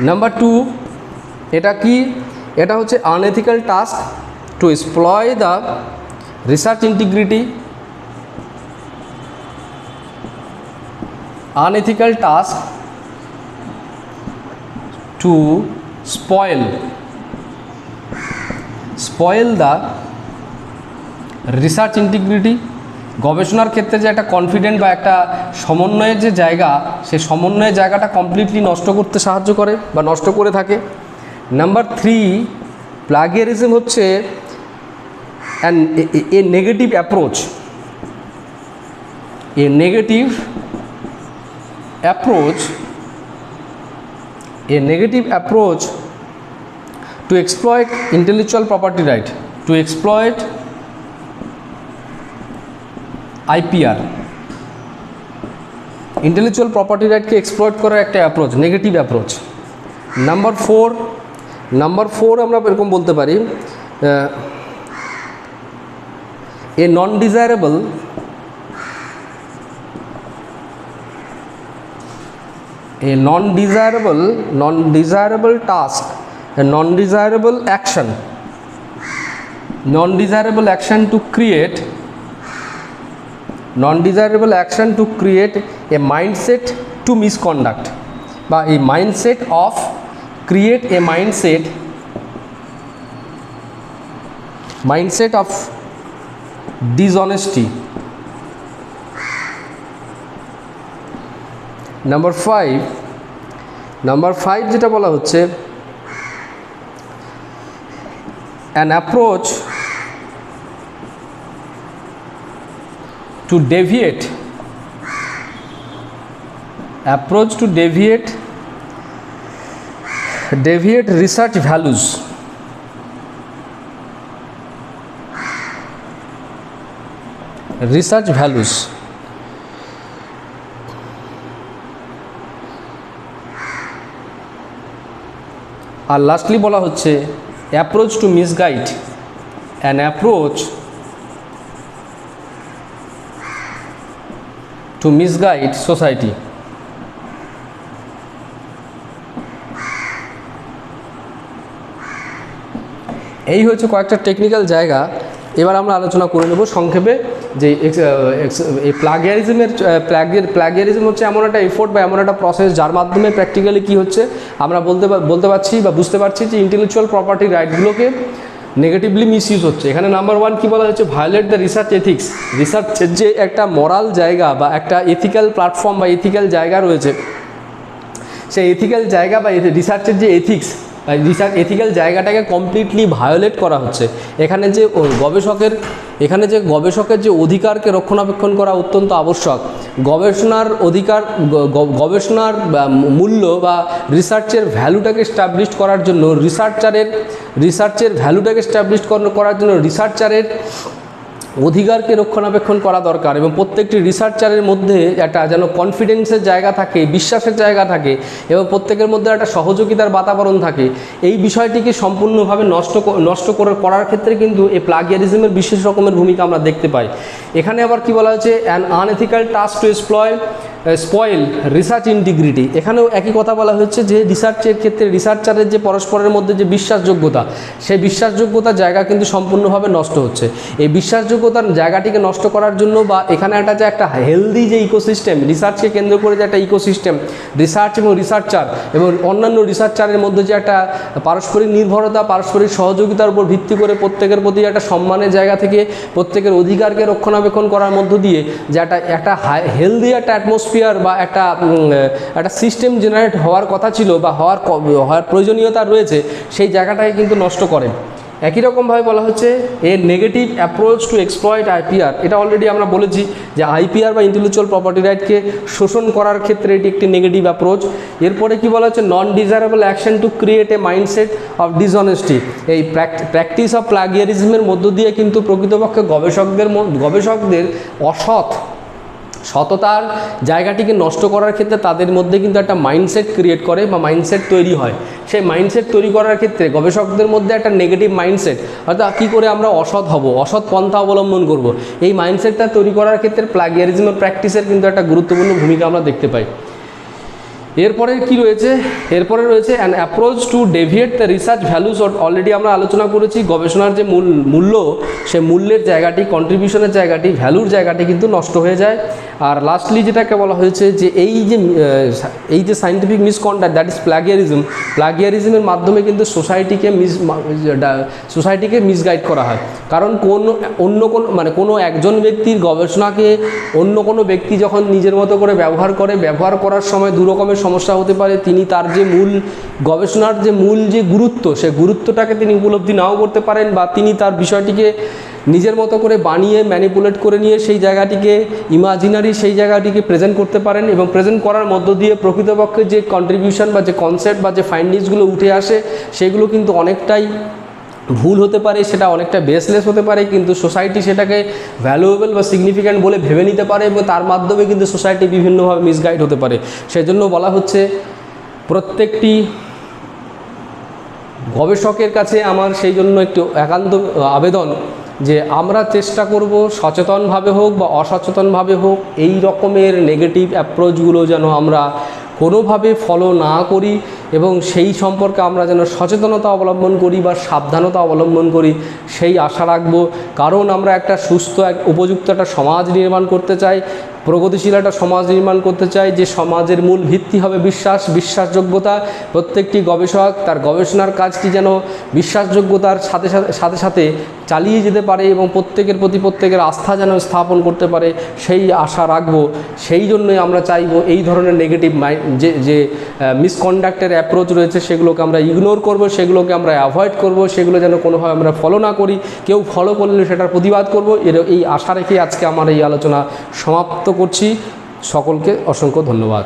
নাম্বার 2, এটা কি, এটা হচ্ছে unethical task to exploit the research integrity, unethical task to spoil the research integrity, গবেষণার ক্ষেত্রে যে একটা কনফিডেন্ট বা একটা সমন্বয়ের যে জায়গা, সেই সমন্বয়ের জায়গাটা কমপ্লিটলি নষ্ট করতে সাহায্য করে বা নষ্ট করে থাকে। নাম্বার 3, প্লাগিয়ারিজম হচ্ছে a negative approach to exploit intellectual property right, to exploit IPR, intellectual property রাইটকে এক্সপ্লয়েট করার একটা approach, negative approach. Number four আমরা এরকম বলতে পারি, a non desirable task, a non-desirable action to create a mindset to misconduct, বা a mindset of create a mindset of dishonesty. Number five যেটা বলা হচ্ছে, an approach to deviate research values, আর lastly বলা হচ্ছে approach to misguide, an approach to misguide society. এই হচ্ছে কয়েকটা টেকনিক্যাল জায়গা। এবার আমরা আলোচনা করে নেব সংক্ষেপে যে এই প্লাগিয়ারিজম হচ্ছে এমন একটা এফোর্ট বা এমন একটা প্রসেস যার মাধ্যমে প্র্যাকটিক্যালি কী হচ্ছে আমরা বলতে পারছি বা বুঝতে পারছি যে ইন্টেলেকচুয়াল প্রপার্টি রাইটগুলোকে নেগেটিভলি মিসইউজ হচ্ছে। এখানে নাম্বার ওয়ান কী বলা হচ্ছে, ভায়োলেট দ্য রিসার্চ এথিক্স। রিসার্চের যে একটা মরাল জায়গা বা একটা এথিক্যাল প্ল্যাটফর্ম বা এথিক্যাল জায়গা রয়েছে, সেই এথিক্যাল জায়গা বা রিসার্চের যে এথিক্যাল জায়গাটাকে কমপ্লিটলি ভায়োলেট করা হচ্ছে। এখানে যে গবেষকের যে অধিকারকে রক্ষণাবেক্ষণ করা অত্যন্ত আবশ্যক। গবেষণার মূল্য বা রিসার্চের ভ্যালুটাকে এস্টাবলিশ করার জন্য রিসার্চারের অধিকারকে রক্ষণাবেক্ষণ করা দরকার, এবং প্রত্যেকটি রিসার্চারের মধ্যে একটা যেন কনফিডেন্সের জায়গা থাকে, বিশ্বাসের জায়গা থাকে, এবং প্রত্যেকের মধ্যে একটা সহযোগিতার বাতাবরণ থাকে। এই বিষয়টিকে সম্পূর্ণভাবে নষ্ট করার ক্ষেত্রে কিন্তু এই প্লাগিয়ারিজমের বিশেষ রকমের ভূমিকা আমরা দেখতে পাই। এখানে আবার কি বলা হচ্ছে, an unethical task to spoil research integrity. এখানেও একই কথা বলা হচ্ছে যে রিসার্চের ক্ষেত্রে রিসার্চারের যে পরস্পরের মধ্যে যে বিশ্বাসযোগ্যতা, সেই বিশ্বাসযোগ্যতার জায়গা কিন্তু সম্পূর্ণভাবে নষ্ট হচ্ছে। এই বিশ্বাসযোগ্যতার জায়গাটিকে নষ্ট করার জন্য বা এখানে একটা হেলদি যে ইকোসিস্টেম, রিসার্চকে কেন্দ্র করে যে একটা ইকোসিস্টেম, রিসার্চ এবং রিসার্চার এবং অন্যান্য রিসার্চারের মধ্যে যে একটা পারস্পরিক নির্ভরতা, পারস্পরিক সহযোগিতার উপর ভিত্তি করে প্রত্যেকের প্রতি একটা সম্মানের জায়গা থেকে প্রত্যেকের অধিকারকে রক্ষণাবেক্ষণ করার মধ্য দিয়ে যে একটা হেলদি একটা অ্যাটমসফিয়ার বা একটা সিস্টেম জেনারেট হওয়ার কথা ছিল বা হওয়ার প্রয়োজনীয়তা রয়েছে, সেই জায়গাটাকে কিন্তু নষ্ট করে। একই রকমভাবে বলা হচ্ছে a negative approach to exploit IPR. এটা অলরেডি আমরা বলেছি যে আইপিআর বা ইন্টেলেকচুয়াল প্রপার্টি রাইটকে শোষণ করার ক্ষেত্রে এটি একটি নেগেটিভ অ্যাপ্রোচ। এরপরে কি বলা হচ্ছে, non desirable action to create a mindset of dishonesty. এই প্র্যাকটিস অফ প্লাগিয়ারিজমের মধ্য দিয়ে কিন্তু প্রকৃতপক্ষে গবেষকদের সততার জায়গাটিকে নষ্ট করার ক্ষেত্রে তাদের মধ্যে কিন্তু একটা মাইন্ডসেট ক্রিয়েট করে বা মাইন্ডসেট তৈরি হয়। সেই মাইন্ডসেট তৈরি করার ক্ষেত্রে গবেষকদের মধ্যে একটা নেগেটিভ মাইন্ডসেট, অর্থাৎ কী করে আমরা অসৎ হব, অসৎ পন্থা অবলম্বন করব, এই মাইন্ডসেটটা তৈরি করার ক্ষেত্রে প্লাগিয়ারিজমের প্র্যাকটিসের কিন্তু একটা গুরুত্বপূর্ণ ভূমিকা আমরা দেখতে পাই। এরপরে কি রয়েছে, এরপরে রয়েছে an approach two deviate the research values. Already আমরা আলোচনা করেছি গবেষণার যে মূল্য, সে মূল্যের জায়গাটি, কন্ট্রিবিউশনের জায়গাটি, ভ্যালুর জায়গাটি কিন্তু নষ্ট হয়ে যায়। আর লাস্টলি যেটাকে বলা হয়েছে যে এই যে সায়েন্টিফিক মিসকন্ডাক্ট, দ্যাট ইজ প্লাগিয়ারিজমের মাধ্যমে কিন্তু সোসাইটিকে মিসগাইড করা হয়। কারণ কোনো একজন ব্যক্তির গবেষণাকে অন্য কোনো ব্যক্তি যখন নিজের মতো করে ব্যবহার করার সময় দু রকমের সমস্যা হতে পারে। তিনি তার যে গবেষণার যে গুরুত্ব, সে গুরুত্বটাকে তিনি উপলব্ধি নাও করতে পারেন, বা তিনি তার বিষয়টিকে নিজের মতো করে বানিয়ে ম্যানিপুলেট করে নিয়ে সেই জায়গাটিকে প্রেজেন্ট করতে পারেন, এবং প্রেজেন্ট করার মধ্য দিয়ে প্রকৃতপক্ষে যে কন্ট্রিবিউশন বা যে কনসেপ্ট বা যে ফাইন্ডিংসগুলো উঠে আসে, সেগুলো কিন্তু অনেকটাই ভুল হতে পারে, সেটা অনেকটা বেসলেস হতে পারে, কিন্তু সোসাইটি সেটাকে ভ্যালুয়েবল বা সিগনিফিক্যান্ট বলে ভেবে নিতে পারে এবং তার মাধ্যমে কিন্তু সোসাইটি বিভিন্নভাবে মিসগাইড হতে পারে। সেজন্য বলা হচ্ছে প্রত্যেকটি গবেষকের কাছে আমার সেই জন্য একটু একান্ত আবেদন যে আমরা চেষ্টা করব সচেতনভাবে হোক বা অসচেতনভাবে হোক এই রকমের নেগেটিভ অ্যাপ্রোচগুলো যেন আমরা কোনোভাবে ফলো না করি এবং সেই সম্পর্কে আমরা যেন সচেতনতা অবলম্বন করি বা সাবধানতা অবলম্বন করি, সেই আশা রাখব। কারণ আমরা একটা সুস্থ উপযুক্ত একটা সমাজ নির্মাণ করতে চাই, প্রগতিশীল একটা সমাজ নির্মাণ করতে চাই, যে সমাজের মূল ভিত্তি হবে বিশ্বাসযোগ্যতা। প্রত্যেকটি গবেষক তার গবেষণার কাজটি যেন বিশ্বাসযোগ্যতার সাথে সাথে চালিয়ে যেতে পারে এবং প্রত্যেকের প্রতি প্রত্যেকের আস্থা যেন স্থাপন করতে পারে, সেই আশা রাখব। সেই জন্যই আমরা চাইব এই ধরনের নেগেটিভ যে মিসকন্ডাক্টের অ্যাপ্রোচ রয়েছে সেগুলোকে আমরা ইগনোর করব, সেগুলোকে আমরা অ্যাভয়েড করব, সেগুলো যেন কোনোভাবে আমরা ফলো না করি। কেউ ফলো করলে সেটার প্রতিবাদ করব, এই আশা রেখে আজকে আমার এই আলোচনা সমাপ্ত করছি। সকলকে অসংখ্য ধন্যবাদ।